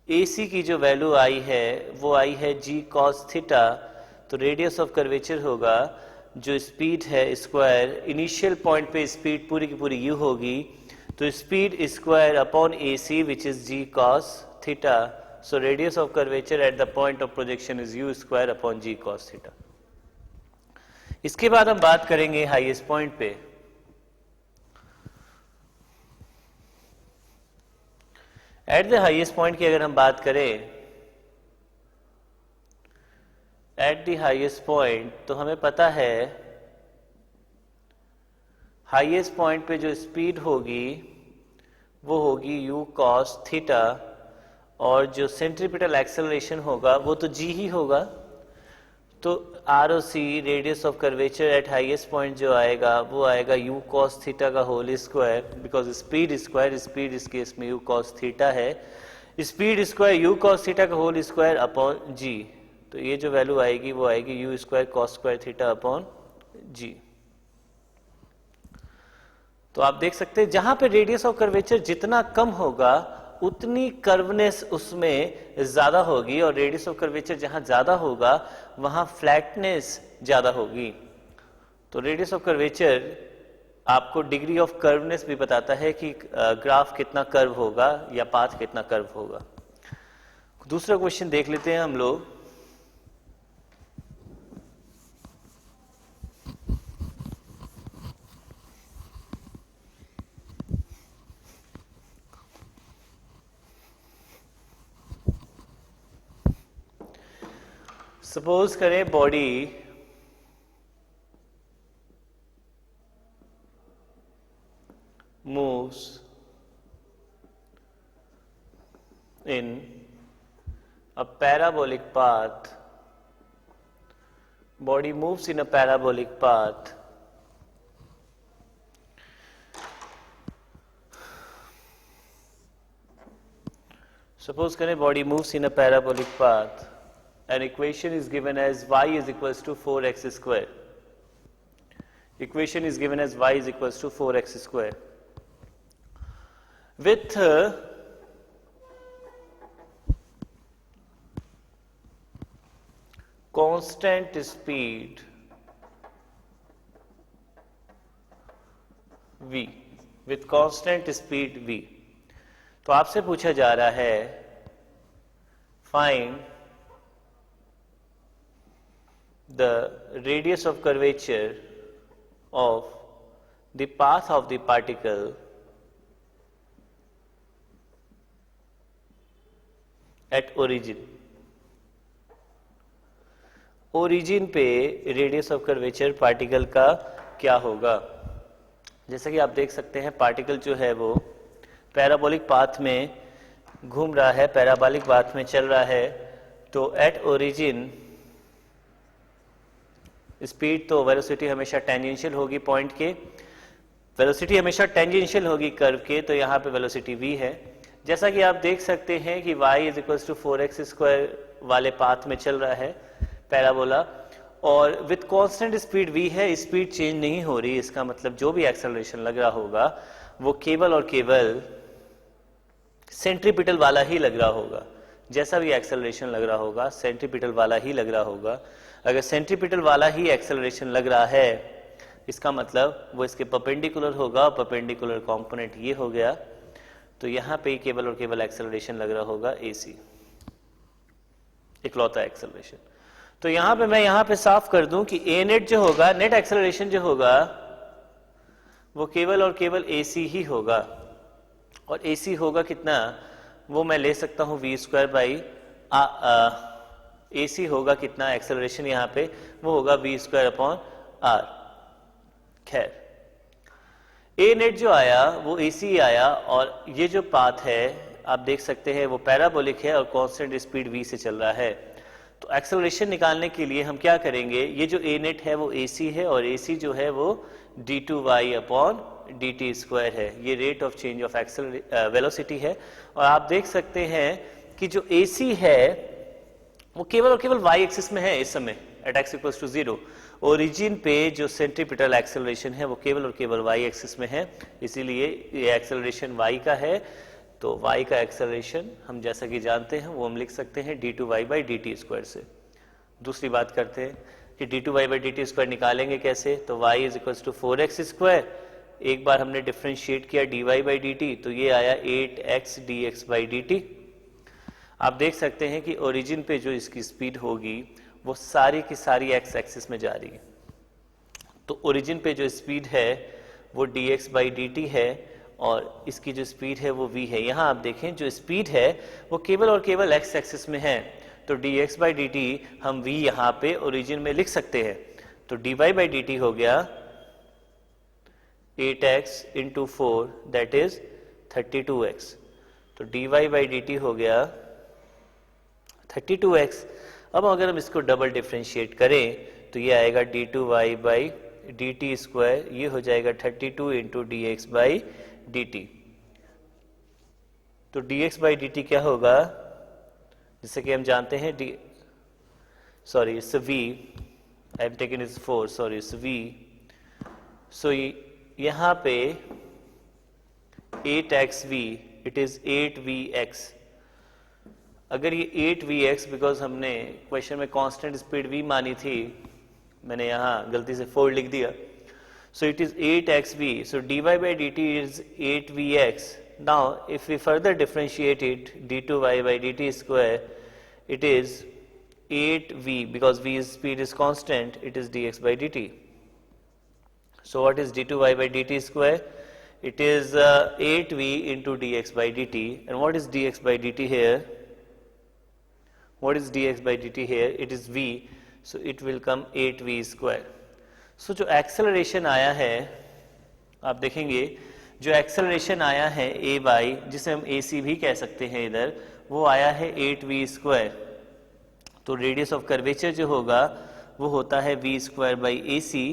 AC की जो वैल्यू आई है वो आई है g cos थीटा। तो रेडियस ऑफ कर्वेचर होगा, जो स्पीड है स्क्वायर, इनिशियल पॉइंट पे स्पीड पूरी की पूरी u होगी, तो speed square upon AC which is g cos theta. So radius of curvature at the point of projection is u square upon g cos theta. इसके बाद हम बात करेंगे हाईएस्ट पॉइंट पे। एट द हाईएस्ट पॉइंट की अगर हम बात करें, एट द हाईएस्ट पॉइंट तो हमें पता है हाईएस्ट पॉइंट पे जो स्पीड होगी वो होगी u cos थीटा, और जो सेंट्रीपिटल एक्सेलरेशन होगा वो तो g ही होगा। तो ROC radius of curvature at highest point जो आएगा वो आएगा u cos थीटा का whole square, because speed square, speed इस केस में u cos थीटा है, speed square u cos theta का होल स्क्वायर अपॉन g। तो ये जो वैल्यू आएगी वो आएगी u square cos square theta upon g। तो आप देख सकते हैं जहां पे रेडियस ऑफ कर्वेचर जितना कम होगा उतनी कर्वनेस उसमें ज्यादा होगी, और रेडियस ऑफ कर्वेचर जहां ज्यादा होगा वहां फ्लैटनेस ज्यादा होगी। तो रेडियस ऑफ कर्वेचर आपको डिग्री ऑफ कर्वनेस भी बताता है कि ग्राफ कितना कर्व होगा या पाथ कितना कर्व होगा। दूसरा क्वेश्चन देख लेते हैं हम लोग। सपोज करें body moves in a parabolic path, body moves in a parabolic path suppose करें body moves in a parabolic path, an equation is given as y is equals to 4x square. Equation is given as y is equals to 4x square. With constant speed v, with constant speed v, तो आपसे पूछा जा रहा है find the radius of curvature of the path of the particle at origin. Origin पे रेडियस ऑफ कर्वेचर पार्टिकल का क्या होगा। जैसा कि आप देख सकते हैं पार्टिकल जो है वो पैराबोलिक पाथ में घूम रहा है, पैराबोलिक पाथ में चल रहा है। तो एट ओरिजिन स्पीड, तो वेलोसिटी हमेशा टेंजेंशियल होगी पॉइंट के, वेलोसिटी हमेशा टेंजेंशियल होगी कर्व के, तो यहाँ पे वेलोसिटी v है। जैसा कि आप देख सकते हैं कि y is equals to 4x square वाले पाथ में चल रहा है पैराबोला, और विथ कांस्टेंट स्पीड v है, स्पीड चेंज नहीं हो रही। इसका मतलब जो भी एक्सेलरेशन लग रहा होगा वो केवल और केवल सेंट्रीपिटल वाला ही लग रहा होगा। जैसा भी एक्सेलरेशन लग रहा होगा सेंट्रीपिटल वाला ही लग रहा होगा। अगर सेंट्रीपिटल वाला ही एक्सेलरेशन लग रहा है इसका मतलब वो इसके परपेंडिकुलर होगा, परपेंडिकुलर कंपोनेंट ये हो गया। तो यहाँ पे केवल और केवल एक्सेलरेशन लग रहा होगा AC, इकलौता एक्सेलरेशन। तो यहाँ पे मैं यहाँ पे साफ कर दूं कि A नेट जो होगा, नेट एक्सेलरेशन जो होगा वो केवल और केवल AC ही होगा, और AC होगा कितना, वो मैं ले सकता हूं v स्क्वायर बाई AC होगा कितना एक्सेलरेशन यहाँ पे, वो होगा v स्क्वायर अपॉन r। खैर A नेट जो आया वो AC आया, और ये जो पाथ है आप देख सकते हैं वो पैराबोलिक है और कांस्टेंट स्पीड v से चल रहा है। तो एक्सेलरेशन निकालने के लिए हम क्या करेंगे, ये जो ए नेट है वो AC है और AC जो है वो d2y अपॉन dt स्क्वायर है, ये rate of change of velocity है। और आप देख सकते हैं कि जो AC है वो केवल और केवल y एक्सिस में है इस समय at x equals to 0। Origin पे जो सेंट्रीपिटल एक्सेलरेशन है वो केवल और केवल y एक्सिस में है, इसीलिए ये एक्सेलरेशन y का है। तो y का एक्सेलरेशन हम जैसा कि जानते हैं वो हम लिख सकते हैं d2y बाई dt स्क्वायर से। दूसरी बात करते हैं कि d2y बाई dt स्क्वायर निकालेंगे कैसे, तो y is equals to 4x square, एक बार हमने डिफ्रेंशिएट किया dy बाई dt तो ये आया 8x dx बाई dt। आप देख सकते हैं कि ओरिजिन पे जो इसकी स्पीड होगी वो सारी की सारी x एक्सिस में जा रही है, तो ओरिजिन पे जो स्पीड है वो dx बाई dt है और इसकी जो स्पीड है वो v है। यहाँ आप देखें जो स्पीड है वो केवल और केवल x एक्सिस में है, तो dx बाई dt हम v यहाँ पे ओरिजिन में लिख सकते हैं, तो dy बाई dt हो गया 8x into 4 that is 32x, तो dy बाई dt हो गया 32x। अब अगर हम इसको डबल डिफ्रेंशिएट करें तो ये आएगा d2y बाई dt स्क्वायर, ये हो जाएगा 32 इंटू dx बाई dt। तो dx बाई dt क्या होगा, जैसे कि हम जानते हैं sorry it's v, I am taking is 4, sorry it's v। सो यहाँ पे 8xv इट इज 8vx। अगर ये 8vx बिकॉज हमने क्वेश्चन में कांस्टेंट स्पीड v मानी थी, मैंने यहाँ गलती से 4 लिख दिया, so it is 8xv, so dy by dt is 8vx। now if we further differentiate it d2y by dt square it is 8v, because v's speed is constant, it is dx by dt। so what is d2y by dt square, it is 8v into dx by dt, and what is dx by dt here, what is dx by dt here, it is v, so it will come 8v square। सो जो एक्सेलरेशन आया है आप देखेंगे, जो एक्सेलरेशन आया है ए बाई, जिसे हम ए सी भी कह सकते हैं इधर, वो आया है 8v स्क्वायर। तो रेडियस ऑफ कर्वेचर जो होगा वो होता है v स्क्वायर बाई ए सी,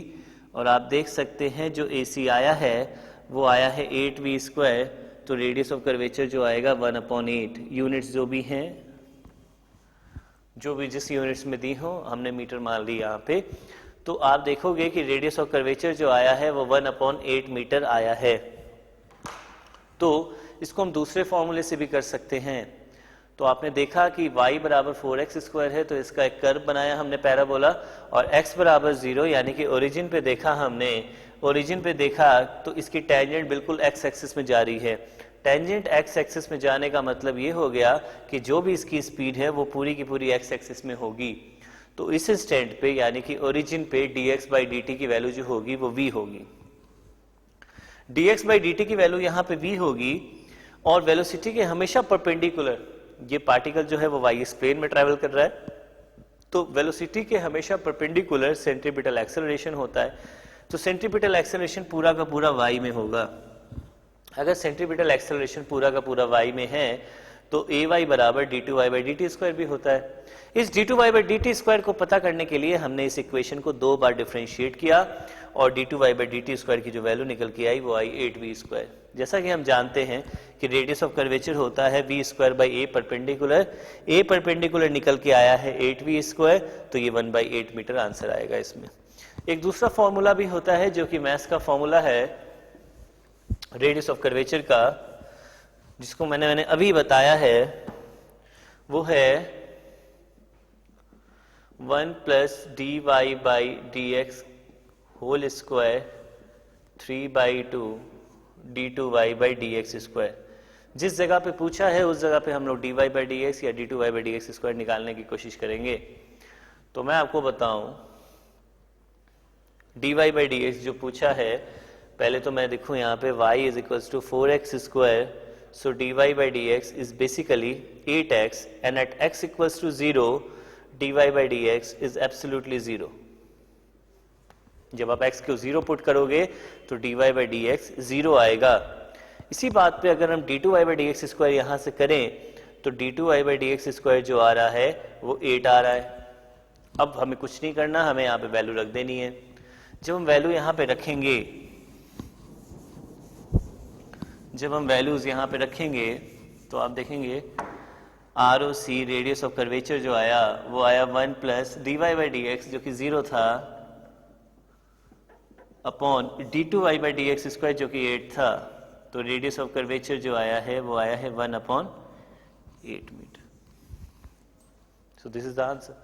और आप देख सकते हैं जो ए सी आया है वो आया है 8v स्क्वायर, तो रेडियस ऑफ कर्वेचर जो आएगा 1/8। यूनिट्स जो भी हैं, जो भी जिस यूनिट्स में दी हो हमने मीटर मान ली यहाँ पे, तो आप देखोगे कि रेडियस ऑफ कर्वेचर जो आया है वो 1/8 मीटर आया है। तो इसको हम दूसरे फॉर्मूले से भी कर सकते हैं। तो आपने देखा कि y बराबर 4x स्क्वायर है, तो इसका एक कर्व बनाया हमने पैराबोला, और x बराबर 0 यानी कि ओरिजिन पे देखा हमने, ओरिजिन पे देखा तो इसकी टेंजेंट बिल्कुल x एक्सिस में जा रही है। टेंजेंट x एक्सिस में जाने का मतलब ये हो गया कि जो भी इसकी स्पीड है वो पूरी की पूरी x एक्सिस में होगी। तो इस इंस्टेंट पे यानी कि ओरिजिन पे dx बाई dt की वैल्यू जो होगी वो v होगी। dx बाई dt की वैल्यू यहाँ पे v होगी, और वेलोसिटी के हमेशा परपेंडिकुलर, ये पार्टिकल जो है वो y प्लेन में ट्रैवल कर रहा है, तो वेलोसिटी के हमेशा परपेंडिकुलर सेंट्रीपिटल एक्सेलरेशन होता है। तो सेंट्रीपिटल एक्सेलरेशन पूरा का पूरा y में होगा। अगर सेंट्रीपिटल एक्सेलरेशन पूरा का पूरा y में है तो ay बराबर d2y बाई dt स्क्वायर भी होता है। इस d2y बाई dt स्क्वायर को पता करने के लिए हमने इस इक्वेशन को 2 बार डिफरेंशिएट किया, और d2y बाई dt स्क्वायर की जो वैल्यू निकल के आई वो आई 8v स्क्वायर। जैसा कि हम जानते हैं कि रेडियस ऑफ कर्वेचर होता है v square by a perpendicular, a perpendicular निकल के आया है 8v स्क्वायर, तो ये 1/8 मीटर आंसर आएगा इसमें। एक दूसरा फॉर्मूला भी होता है जो कि मैथ्स का फॉर्मूला है रेडियस ऑफ कर्वेचर का, जिसको मैंने अभी बताया है, वो है 1 plus dy by dx whole square 3/2 d2y by dx square. जिस जगह पे पूछा है उस जगह पे हम लोग dy बाई dx या d2y बाई dx स्क्वायर निकालने की कोशिश करेंगे। तो मैं आपको बताऊं, dy बाई dx जो पूछा है, पहले तो मैं देखूं यहाँ पे y is equals to 4x square, so dy by dx is basically 8x, and at x equals to 0 dy by dx is absolutely 0। जब आप x को 0 पुट करोगे तो dy by dx 0 आएगा। इसी बात पे अगर हम d2y by dx स्क्वायर यहाँ से करें तो d2y by dx स्क्वायर जो आ रहा है वो 8 आ रहा है। अब हमें कुछ नहीं करना, हमें यहाँ पे वैल्यू रख देनी है। जब हम वैल्यू यहाँ पे रखेंगे, जब हम वैल्यूज यहाँ पे रखेंगे तो आप देखेंगे R O C radius of curvature जो आया वो आया 1 plus d y by d x जो कि 0 था upon d two y by d x square जो कि 8 था। तो रेडियस ऑफ कर्वेचर जो आया है वो आया है 1 upon 8 metre. So this is the answer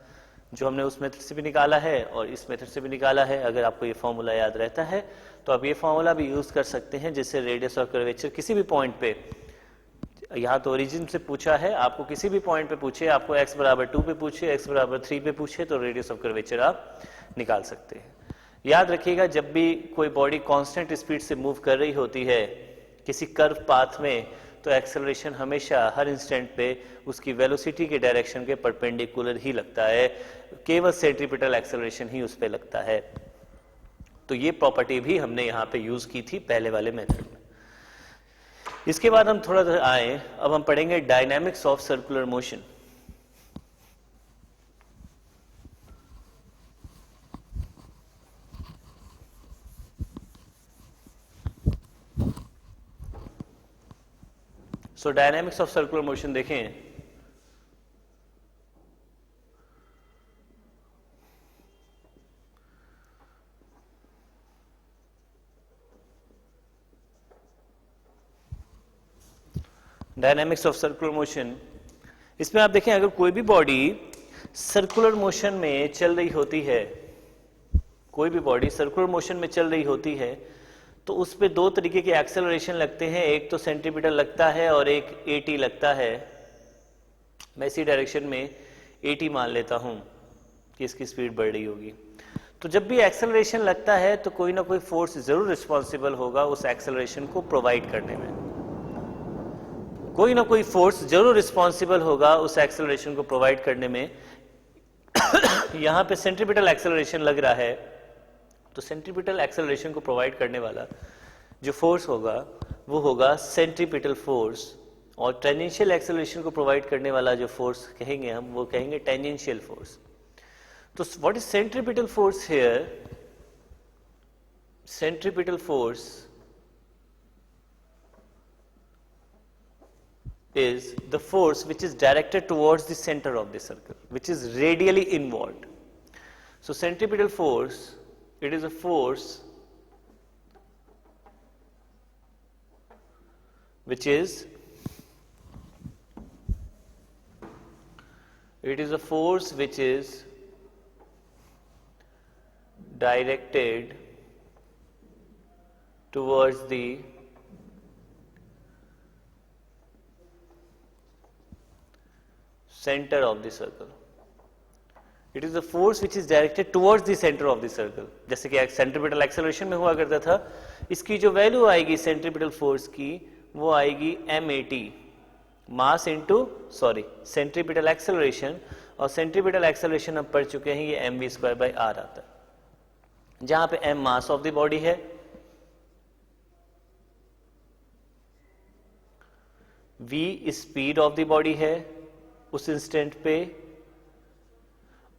जो हमने उस मेथड से भी निकाला है और इस मेथड से भी निकाला है। अगर आपको ये फॉर्मूला याद रहता है तो आप ये फॉर्मूला भी यूज कर सकते हैं, जिससे रेडियस ऑफ कर्वेचर किसी भी पॉइंट पे, यहाँ तो ओरिजिन से पूछा है, आपको किसी भी पॉइंट पे पूछे, आपको x बराबर 2 पे पूछे, x बराबर 3 पे पूछे, तो रेडियस ऑफ कर्वेचर आप निकाल सकते हैं। याद रखिएगा जब भी कोई बॉडी कांस्टेंट स्पीड से मूव कर रही होती है किसी कर्व पाथ में, तो एक्सेलरेशन हमेशा हर इंस्टेंट पे उसकी वेलोसिटी के डायरेक्शन के परपेंडिकुलर ही लगता है, केवल सेंट्रीपिटल एक्सेलरेशन ही उस पे लगता है। तो ये प्रॉपर्टी भी हमने यहाँ पे यूज की थी पहले वाले मेथड में। इसके बाद हम थोड़ा सा आए, अब हम पढ़ेंगे dynamics of circular motion. So dynamics of circular motion देखें, डायनामिक्स ऑफ सर्कुलर मोशन, इसमें आप देखें अगर कोई भी बॉडी सर्कुलर मोशन में चल रही होती है, कोई भी बॉडी सर्कुलर मोशन में चल रही होती है, तो उस पे दो तरीके के एक्सेलरेशन लगते हैं, एक तो सेंट्रीपिटल लगता है और एक एटी लगता है। मैं इसी डायरेक्शन में एटी मान लेता हूं कि इसकी स्पीड बढ़ रही होगी। तो जब भी एक्सेलरेशन लगता है तो कोई ना कोई फोर्स जरूर रिस्पॉन्सिबल होगा उस एक्सेलरेशन को प्रोवाइड करने में, कोई ना कोई फोर्स जरूर रिस्पॉन्सिबल होगा उस एक्सेलरेशन को प्रोवाइड करने में। यहां पे सेंट्रीपिटल एक्सेलरेशन लग रहा है, तो सेंट्रीपिटल एक्सेलरेशन को प्रोवाइड करने वाला जो फोर्स होगा वो होगा सेंट्रीपिटल फोर्स, और टेंजेंशियल एक्सेलरेशन को प्रोवाइड करने वाला जो फोर्स कहेंगे हम वो कहेंगे टेंजेंशियल फोर्स। तो what is centripetal force here? Centripetal force is the force which is directed towards the center of the circle, which is radially involved. So centripetal force, it is a force which is directed towards the center of the circle. It is a force which is directed towards the center of the circle. जैसे कि सेंट्रीपिटल एक्सेलरेशन में हुआ करता था, इसकी जो वैल्यू आएगी सेंट्रीपिटल फोर्स की वो आएगी m80 mass into centripetal acceleration, और सेंट्रीपिटल एक्सेलरेशन हम पढ़ चुके हैं ये mv² by r आता है, जहां पे m mass of the body है, v speed of the body है उस इंस्टेंट पे,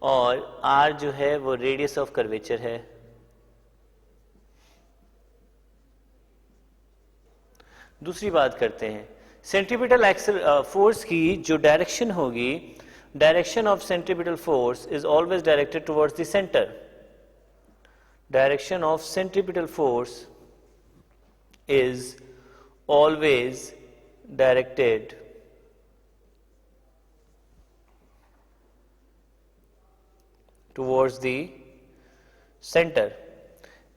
और r जो है वो रेडियस ऑफ कर्वेचर है। दूसरी बात करते हैं, सेंट्रीपिटल फोर्स की जो डायरेक्शन होगी, direction of centripetal force is always directed towards the centre. Direction of centripetal force is always directed towards the centre.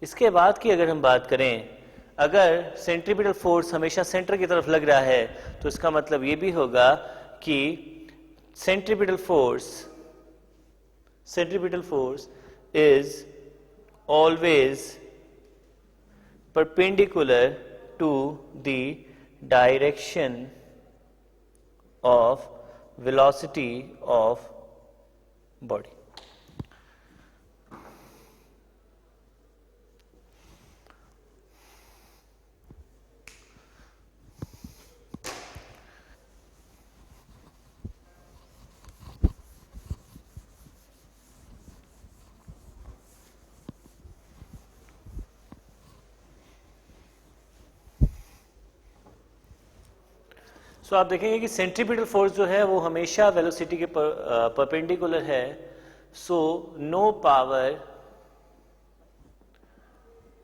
इसके बाद की अगर हम बात करें, अगर सेंट्रीपिटल फोर्स हमेशा सेंटर की तरफ लग रहा है तो इसका मतलब ये भी होगा कि centripetal force is always perpendicular to the direction of velocity of body. So आप देखेंगे कि सेंट्रीपिटल फोर्स जो है वो हमेशा वेलोसिटी के परपेंडिकुलर है, so no power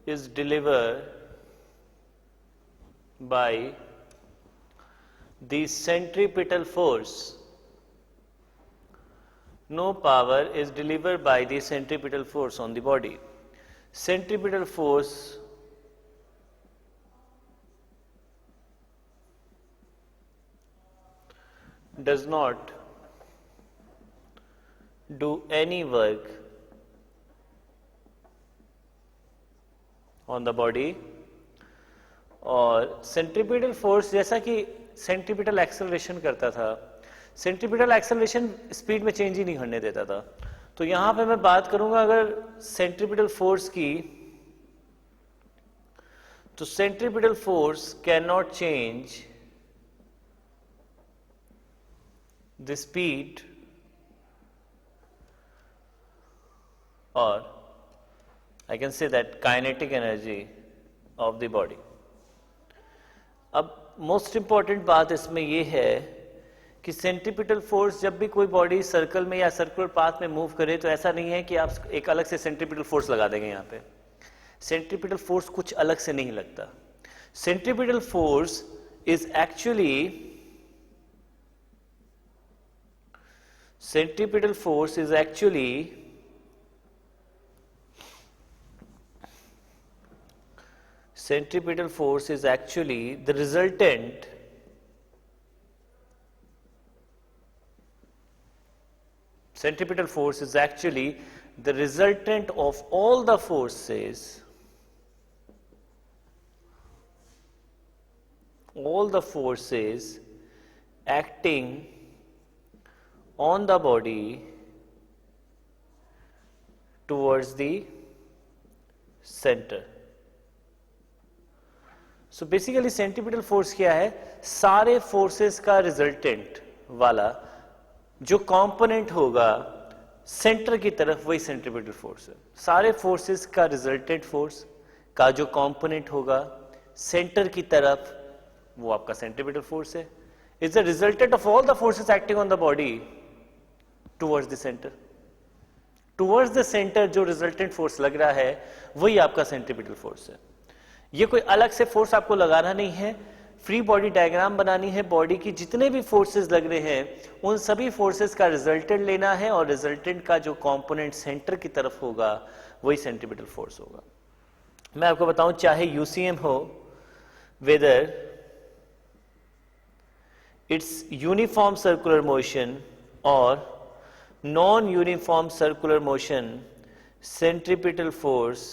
is delivered by the centripetal force. No power is delivered by the centripetal force on the body. Centripetal force does not do any work on the body. और सेंट्रीपिटल फोर्स जैसा कि सेंट्रीपिटल एक्सेलरेशन करता था, सेंट्रीपिटल एक्सेलरेशन स्पीड में चेंज ही नहीं होने देता था। तो यहां पे मैं बात करूंगा अगर सेंट्रीपिटल फोर्स की, तो centripetal force can not change the speed और I can say that kinetic energy of the body. अब मोस्ट इंपॉर्टेंट बात इसमें यह है कि सेंट्रीपिटल फोर्स जब भी कोई बॉडी सर्कल में या सर्कुलर पाथ में मूव करे तो ऐसा नहीं है कि आप एक अलग से सेंट्रीपिटल फोर्स लगा देंगे। यहाँ पे सेंट्रीपिटल फोर्स कुछ अलग से नहीं लगता। Centripetal force is actually centripetal force is actually the resultant of all the forces acting on the body towards the center. So basically centripetal force क्या है? सारे फोर्सेस का रिजल्टेंट वाला जो कंपोनेंट होगा सेंटर की तरफ, वही सेंट्रीपिटल फोर्स है। सारे फोर्सेस का रिजल्टेंट फोर्स का जो कंपोनेंट होगा सेंटर की तरफ, वो आपका सेंट्रीपिटल फोर्स है। Is the resultant of all the forces acting on the body towards the centre. Towards the centre जो रिजल्टेंट फोर्स लग रहा है वही आपका सेंट्रीपिटल फोर्स है। ये कोई अलग से फोर्स आपको लगाना नहीं है, फ्री बॉडी डायग्राम बनानी है। बॉडी की जितने भी फोर्सेस लग रहे हैं उन सभी फोर्सेस का रिजल्टेंट लेना है और रिजल्टेंट का जो कंपोनेंट सेंटर की तरफ होगा वही सेंट्रीपिटल फोर्स होगा। मैं आपको बताऊं, चाहे यूसीएम हो, whether it's uniform circular motion और non uniform circular motion, centripetal force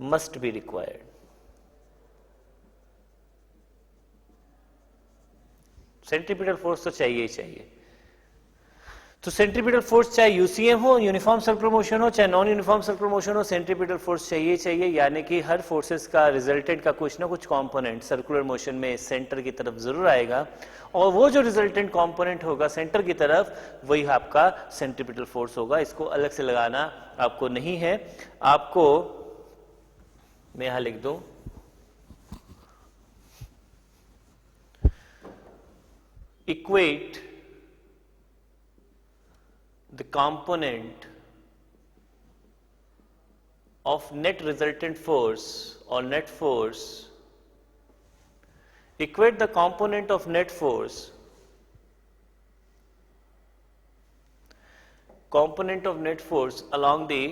must be required. Centripetal force तो चाहिए ही चाहिए। तो सेंट्रीपिटल फोर्स चाहे यूसीएम हो, यूनिफॉर्म सर्कुलर मोशन हो, चाहे नॉन यूनिफॉर्म सर्कुलर मोशन हो, सेंट्रीपिटल फोर्स चाहिए चाहिए। यानी कि हर फोर्सेस का रिजल्टेंट का कुछ ना कुछ कंपोनेंट सर्कुलर मोशन में सेंटर की तरफ जरूर आएगा और वो जो रिजल्टेंट कंपोनेंट होगा सेंटर की तरफ वही आपका सेंट्रीपिटल फोर्स होगा। इसको अलग से लगाना आपको नहीं है। आपको मैं यहां लिख दूं, equate the component of net resultant force or net force, equate the component of net force, along the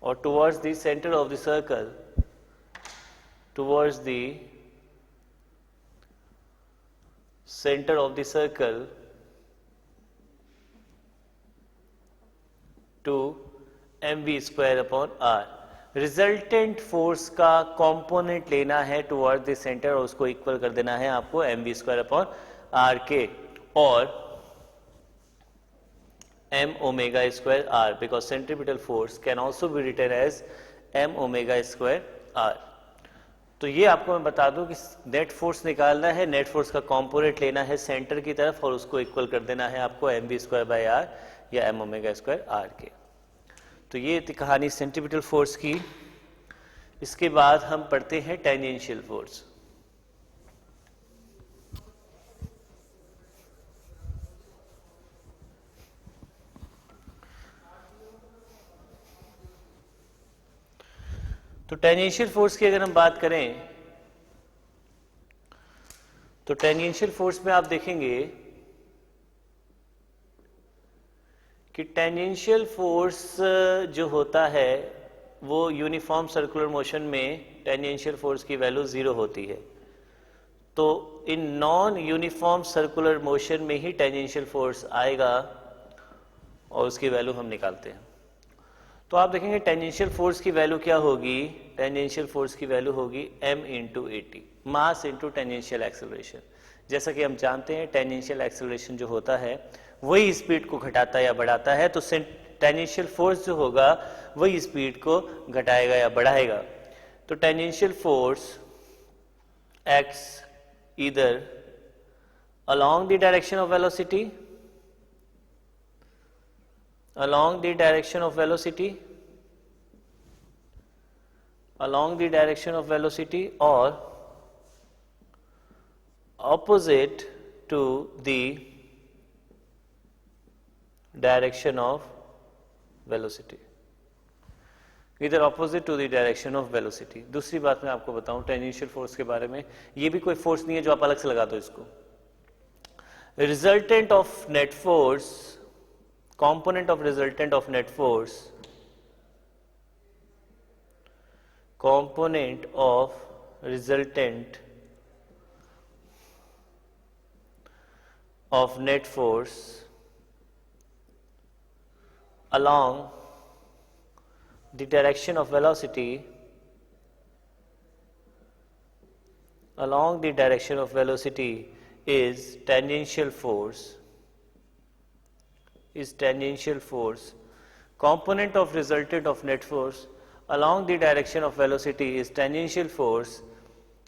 or towards the center of the circle, towards the center of the circle to mv square upon r। Resultant force का कंपोनेंट लेना है टुवर्ड द सेंटर और उसको इक्वल कर देना है आपको mv स्क्वायर अपॉन r के, और m omega square r, because centripetal force can also be written as m omega square r। तो ये आपको मैं बता दूं कि नेट फोर्स निकालना है, नेट फोर्स का कंपोनेंट लेना है सेंटर की तरफ और उसको इक्वल कर देना है आपको mv स्क्वायर बाय r या m ओमेगा स्क्वायर r के। तो ये थी कहानी सेंट्रीपिटल फोर्स की। इसके बाद हम पढ़ते हैं टेंजेंशियल फोर्स। तो टेंजेंशियल फोर्स की अगर हम बात करें तो टेंजेंशियल फोर्स में आप देखेंगे कि टेंजेंशियल फोर्स जो होता है वो यूनिफॉर्म सर्कुलर मोशन में टेंजेंशियल फोर्स की वैल्यू 0 होती है। तो in non uniform circular motion में ही टेंजेंशियल फोर्स आएगा और उसकी वैल्यू हम निकालते हैं। तो आप देखेंगे टेंजेंशियल फोर्स की वैल्यू क्या होगी, टेंजेंशियल फोर्स की वैल्यू होगी m into A T, mass into tangential acceleration. जैसा कि हम जानते हैं टेंजेंशियल एक्सेलरेशन जो होता है वही स्पीड को घटाता या बढ़ाता है, तो टेंजेंशियल फोर्स जो होगा वही स्पीड को घटाएगा या बढ़ाएगा। तो tangential force acts either along the direction of velocity, along the direction of velocity, along the direction of velocity, or opposite to the direction of velocity, इधर opposite to the direction of velocity. दूसरी बात मैं आपको बताऊं टेंजेंशियल फोर्स के बारे में, ये भी कोई फोर्स नहीं है जो आप अलग से लगा दो इसको। Resultant of net force, component of resultant of net force, component of resultant of net force along the direction of velocity, along the direction of velocity is tangential force, is tangential force. Component of resultant of net force along the direction of velocity is tangential force,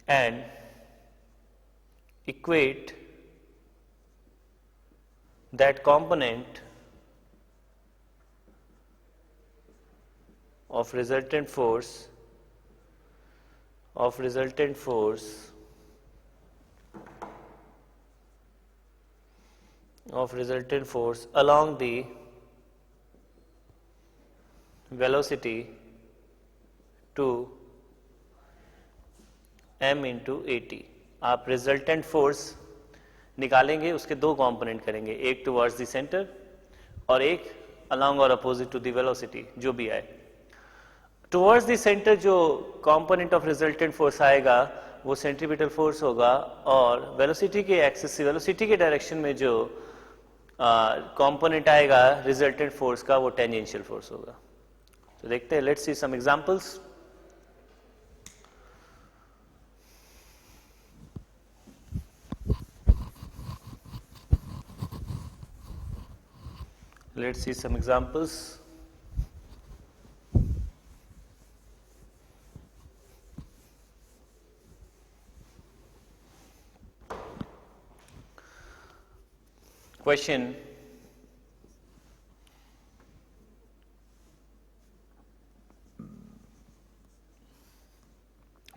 and equate that component of resultant force, of resultant force, of resultant force along the velocity to m into at। आप रिजल्टेंट फोर्स निकालेंगे, उसके दो कंपोनेंट करेंगे, एक टुवर्ड्स द सेंटर और एक along और अपोजिट टू द वेलोसिटी, जो भी आए। टुवर्ड्स द सेंटर जो कंपोनेंट ऑफ रिजल्टेंट फोर्स आएगा वो सेंट्रीपिटल फोर्स होगा, और वेलोसिटी के एक्सिस, वेलोसिटी के डायरेक्शन में जो कंपोनेंट आएगा रिजल्टेंट फोर्स का वो टेंजेंशियल फोर्स होगा। तो देखते हैं, let's see some examples. Let's see some examples. Question: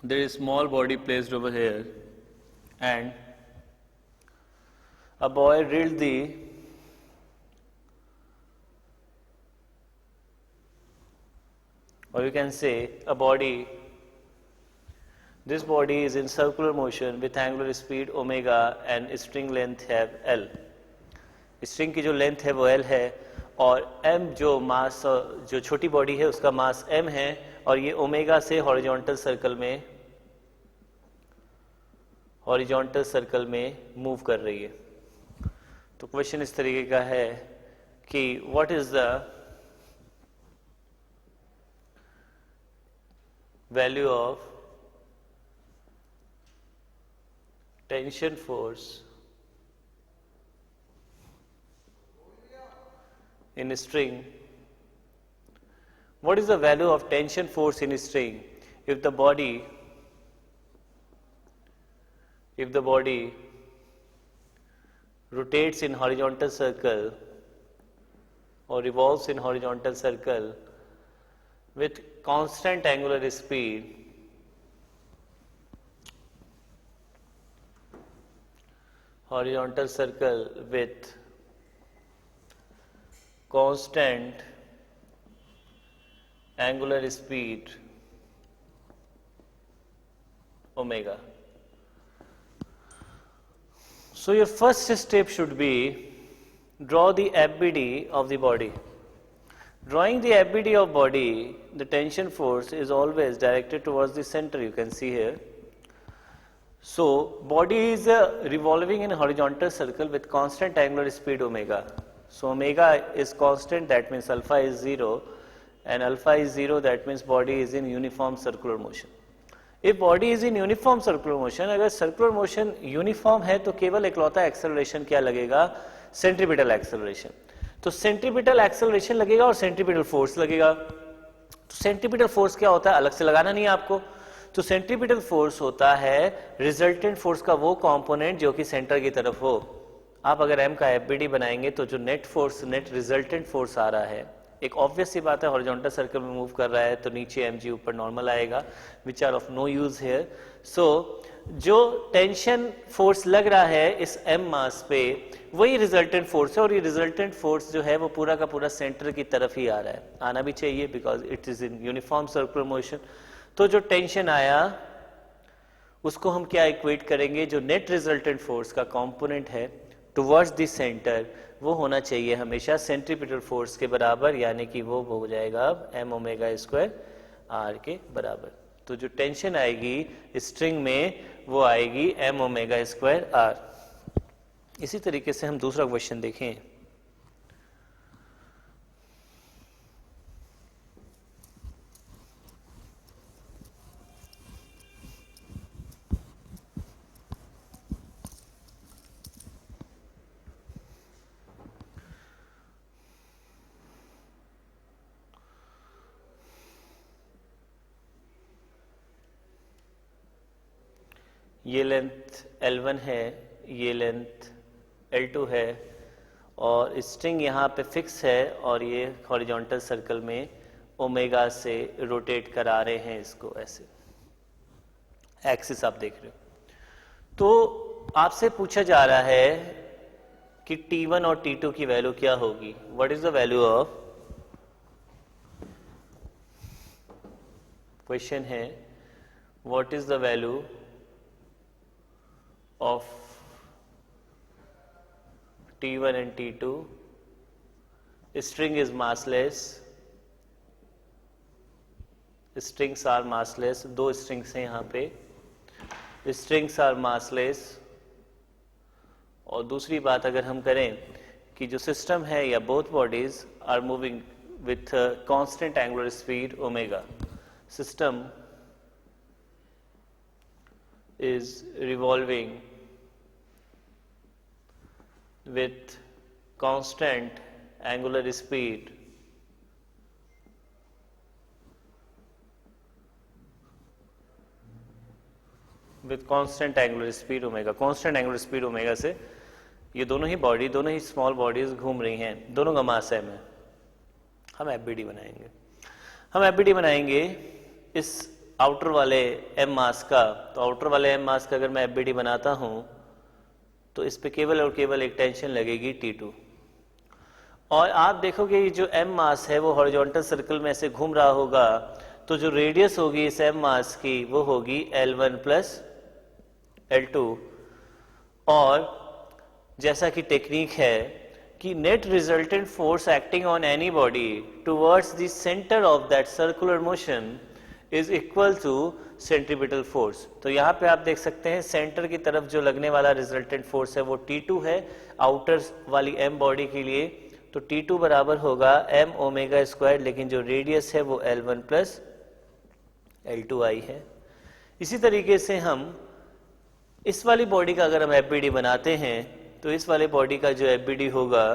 there is small body placed over here, and a boy reeled the or you can say a body, this body is in circular motion with angular speed omega and string length है L। स्ट्रिंग की जो लेंथ है वो L है, और m जो मास, जो छोटी बॉडी है उसका मास m है, और ये ओमेगा से हॉरिजॉन्टल सर्कल में मूव कर रही है। तो क्वेश्चन इस तरीके का है कि what is the value of tension force in a string. What is the value of tension force in a string if the body rotates in horizontal circle or revolves in horizontal circle with constant angular speed horizontal circle with constant angular speed omega. So your first step should be draw the FBD of the body. Drawing the FBD of body, the tension force is always directed towards the center, you can see here. So body is revolving in a horizontal circle with constant angular speed omega. So omega is constant, that means alpha is 0, and alpha is 0, that means body is in uniform circular motion. If body is in uniform circular motion, अगर circular motion uniform है तो केवल इकलौता acceleration क्या लगेगा? Centripetal acceleration. तो सेंट्रीपिटल एक्सेलरेशन लगेगा और सेंट्रीपिटल फोर्स लगेगा. तो सेंट्रीपिटल फोर्स क्या होता है, अलग से लगाना नहीं है आपको. तो सेंट्रीपिटल फोर्स होता है रिजल्टेंट फोर्स का वो कंपोनेंट जो कि सेंटर की तरफ हो. आप अगर एम का एफबीडी बनाएंगे तो जो net force, net resultant force आ रहा है, एक ऑब्वियस सी बात है, हॉरिजॉन्टल सर्कल में मूव कर रहा है तो नीचे एमजी ऊपर नॉर्मल आएगा, which are of no use here. So जो टेंशन फोर्स लग रहा है इस एम मास पे वही रिजल्टेंट फोर्स है, और ये रिजल्टेंट फोर्स जो है वो पूरा का पूरा सेंटर की तरफ ही आ रहा है. आना भी चाहिए because it is in uniform circular motion. तो जो टेंशन आया उसको हम क्या इक्वेट करेंगे, जो नेट रिजल्टेंट फोर्स का कंपोनेंट है टुवर्ड्स द सेंटर वो होना चाहिए हमेशा सेंट्रीपिटल फोर्स के बराबर, यानी कि वो हो जाएगा एम ओमेगा स्क्वायर आर के बराबर. तो जो टेंशन आएगी स्ट्रिंग में वो आएगी एम ओमेगा स्क्वायर आर. इसी तरीके से हम दूसरा क्वेश्चन देखें. ये लेंथ L1 है, ये लेंथ L2 है, और स्ट्रिंग यहाँ पे फिक्स है, और ये हॉरिजॉन्टल सर्कल में ओमेगा से रोटेट करा रहे हैं इसको, ऐसे एक्सिस आप देख रहे हो. तो आपसे पूछा जा रहा है कि T1 और T2 की वैल्यू क्या होगी. What is the value of, question है what is the value of T1 and T2. String is massless. Strings are massless. दो strings हैं यहाँ पे. Strings are massless. और दूसरी बात अगर हम करें कि जो सिस्टम है या both bodies are moving with constant angular speed omega. System is revolving with constant angular speed omega. constant angular speed omega से ये दोनों ही बॉडी, दोनों ही स्मॉल बॉडीज घूम रही हैं, दोनों का मास एम है. हम एफबीडी बनाएंगे इस आउटर वाले एम मास का. तो आउटर वाले एम मास का अगर मैं एफबीडी बनाता हूं तो इस पे केवल और केवल एक टेंशन लगेगी T2. और आप देखोगे ये जो एम मास है वो हॉरिजॉन्टल सर्कल में ऐसे घूम रहा होगा, तो जो रेडियस होगी इस एम मास की वो होगी L1 प्लस L2. और जैसा कि टेक्निक है कि net resultant force acting on any body towards the centre of that circular motion is equal to centripetal force. तो यहाँ पे आप देख सकते हैं सेंटर की तरफ जो लगने वाला रिजल्टेंट फोर्स है वो T2 है आउटर वाली एम बॉडी के लिए. तो T2 बराबर होगा एम ओमेगा स्क्वायर, लेकिन जो रेडियस है वो L1 प्लस L2I है. इसी तरीके से हम इस वाली बॉडी का अगर हम एफबीडी बनाते हैं तो इस वाले बॉडी का जो एफबीडी होगा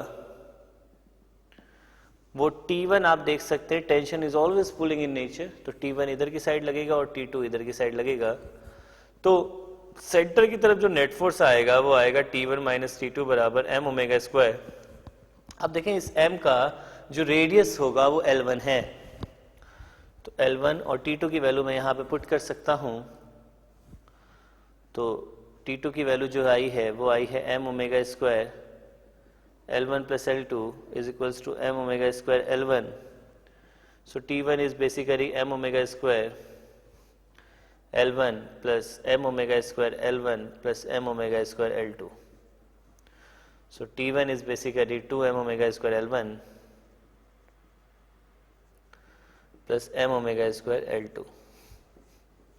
वो T1 आप देख सकते हैं, tension is always pulling in nature, तो T1 इधर की साइड लगेगा और T2 इधर की साइड लगेगा. तो सेंटर की तरफ जो नेट फोर्स आएगा वो आएगा T1 माइनस T2 बराबर एम ओमेगा स्क्वायर. अब देखें इस m का जो रेडियस होगा वो L1 है, तो L1 और T2 की वैल्यू मैं यहाँ पे पुट कर सकता हूँ. तो T2 की वैल्यू जो आई है वो आई है m omega square L1 plus L2 is equals to m omega square L1. So T1 is basically m omega square L1 plus m omega square L1 plus m omega square L2. So T1 is basically 2m omega square L1 plus m omega square L2.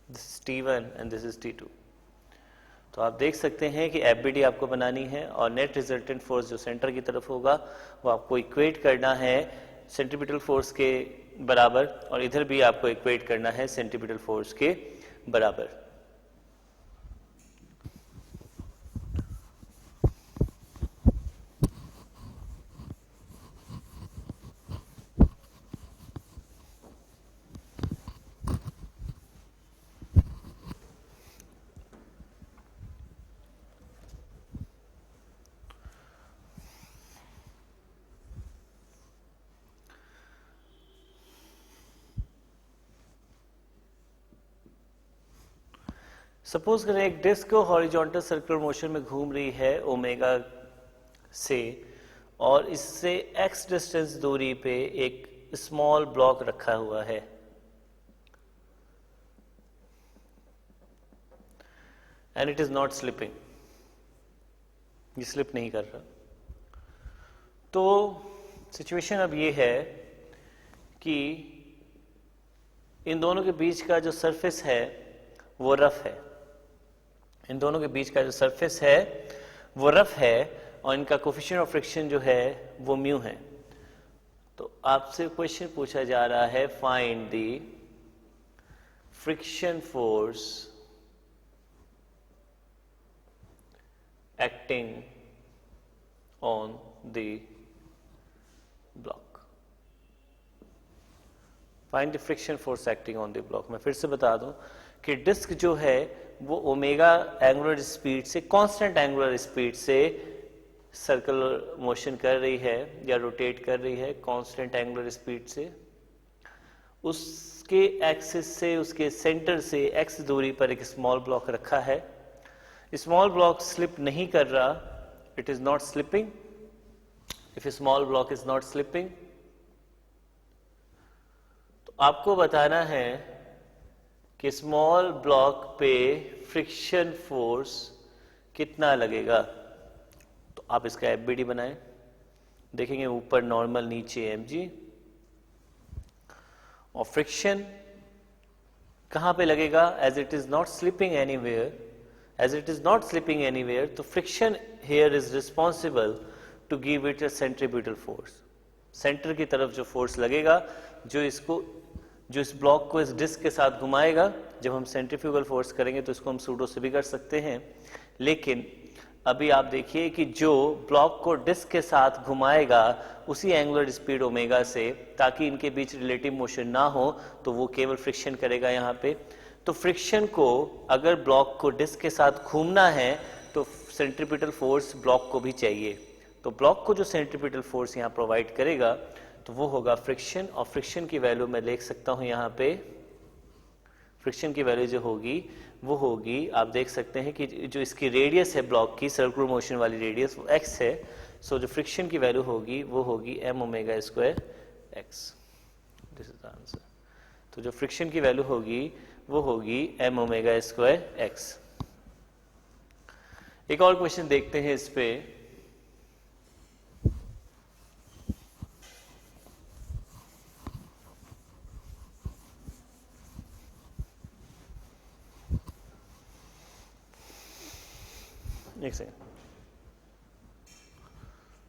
This is T1 and this is T2. तो आप देख सकते हैं कि एफबीडी आपको बनानी है और नेट रिजल्टेंट फोर्स जो सेंटर की तरफ होगा वो आपको इक्वेट करना है सेंट्रीपिटल फोर्स के बराबर और इधर भी आपको इक्वेट करना है सेंट्रीपिटल फोर्स के बराबर. सपोज करें एक डिस्क हॉरिजॉन्टल सर्कुलर मोशन में घूम रही है ओमेगा से और इससे x डिस्टेंस दूरी पे एक स्मॉल ब्लॉक रखा हुआ है. And it is not slipping, ये स्लिप नहीं कर रहा. तो सिचुएशन अब ये है कि इन दोनों के बीच का जो सरफेस है वो रफ है. इन दोनों के बीच का जो सरफेस है वो रफ है और इनका कोफिशिएंट ऑफ फ्रिक्शन जो है वो म्यू है. तो आपसे क्वेश्चन पूछा जा रहा है find the friction force acting on the block. Find the friction force acting on the block. मैं फिर से बता दूं कि डिस्क जो है वो ओमेगा एंगुलर स्पीड से कांस्टेंट एंगुलर स्पीड से सर्कुलर मोशन कर रही है या रोटेट कर रही है कांस्टेंट एंगुलर स्पीड से. उसके एक्सिस से उसके सेंटर से x दूरी पर एक स्मॉल ब्लॉक रखा है. स्मॉल ब्लॉक स्लिप नहीं कर रहा, it is not slipping. If small block is not slipping तो आपको बताना है कि स्मॉल ब्लॉक पे फ्रिक्शन फोर्स कितना लगेगा. तो आप इसका एफबीडी बनाएं. देखेंगे ऊपर नॉर्मल नीचे mg और फ्रिक्शन कहां पे लगेगा. As it is not slipping anywhere, as it is not slipping anywhere तो friction here is responsible to give it a centripetal force. Centre की तरफ जो फोर्स लगेगा जो इस ब्लॉक को इस डिस्क के साथ घुमाएगा. जब हम सेंट्रीफ्यूगल फोर्स करेंगे तो इसको हम सूडो से भी कर सकते हैं, लेकिन अभी आप देखिए कि जो ब्लॉक को डिस्क के साथ घुमाएगा उसी एंगुलर स्पीड ओमेगा से, ताकि इनके बीच रिलेटिव मोशन ना हो, तो वो केवल फ्रिक्शन करेगा यहाँ पे. तो फ्रिक्शन को अगर ब्लॉक को डिस्क के साथ घूमना है तो सेंट्रीपिटल फोर्स ब्लॉक को भी चाहिए. तो ब्लॉक को जो सेंट्रीपिटल फोर्स यहाँ प्रोवाइड करेगा तो वो होगा फ्रिक्शन. और फ्रिक्शन की वैल्यू मैं लिख सकता हूं यहाँ पे. फ्रिक्शन की वैल्यू जो होगी वो होगी, आप देख सकते हैं कि जो इसकी रेडियस है ब्लॉक की, सर्कुलर मोशन वाली रेडियस, वो x है. सो जो फ्रिक्शन की वैल्यू होगी वो होगी m omega square x. This is the answer. तो जो फ्रिक्शन की वैल्यू होगी वो होगी m ओमेगा स्क्वायर x. एक और क्वेश्चन देखते हैं इस पे. एक सेकंड.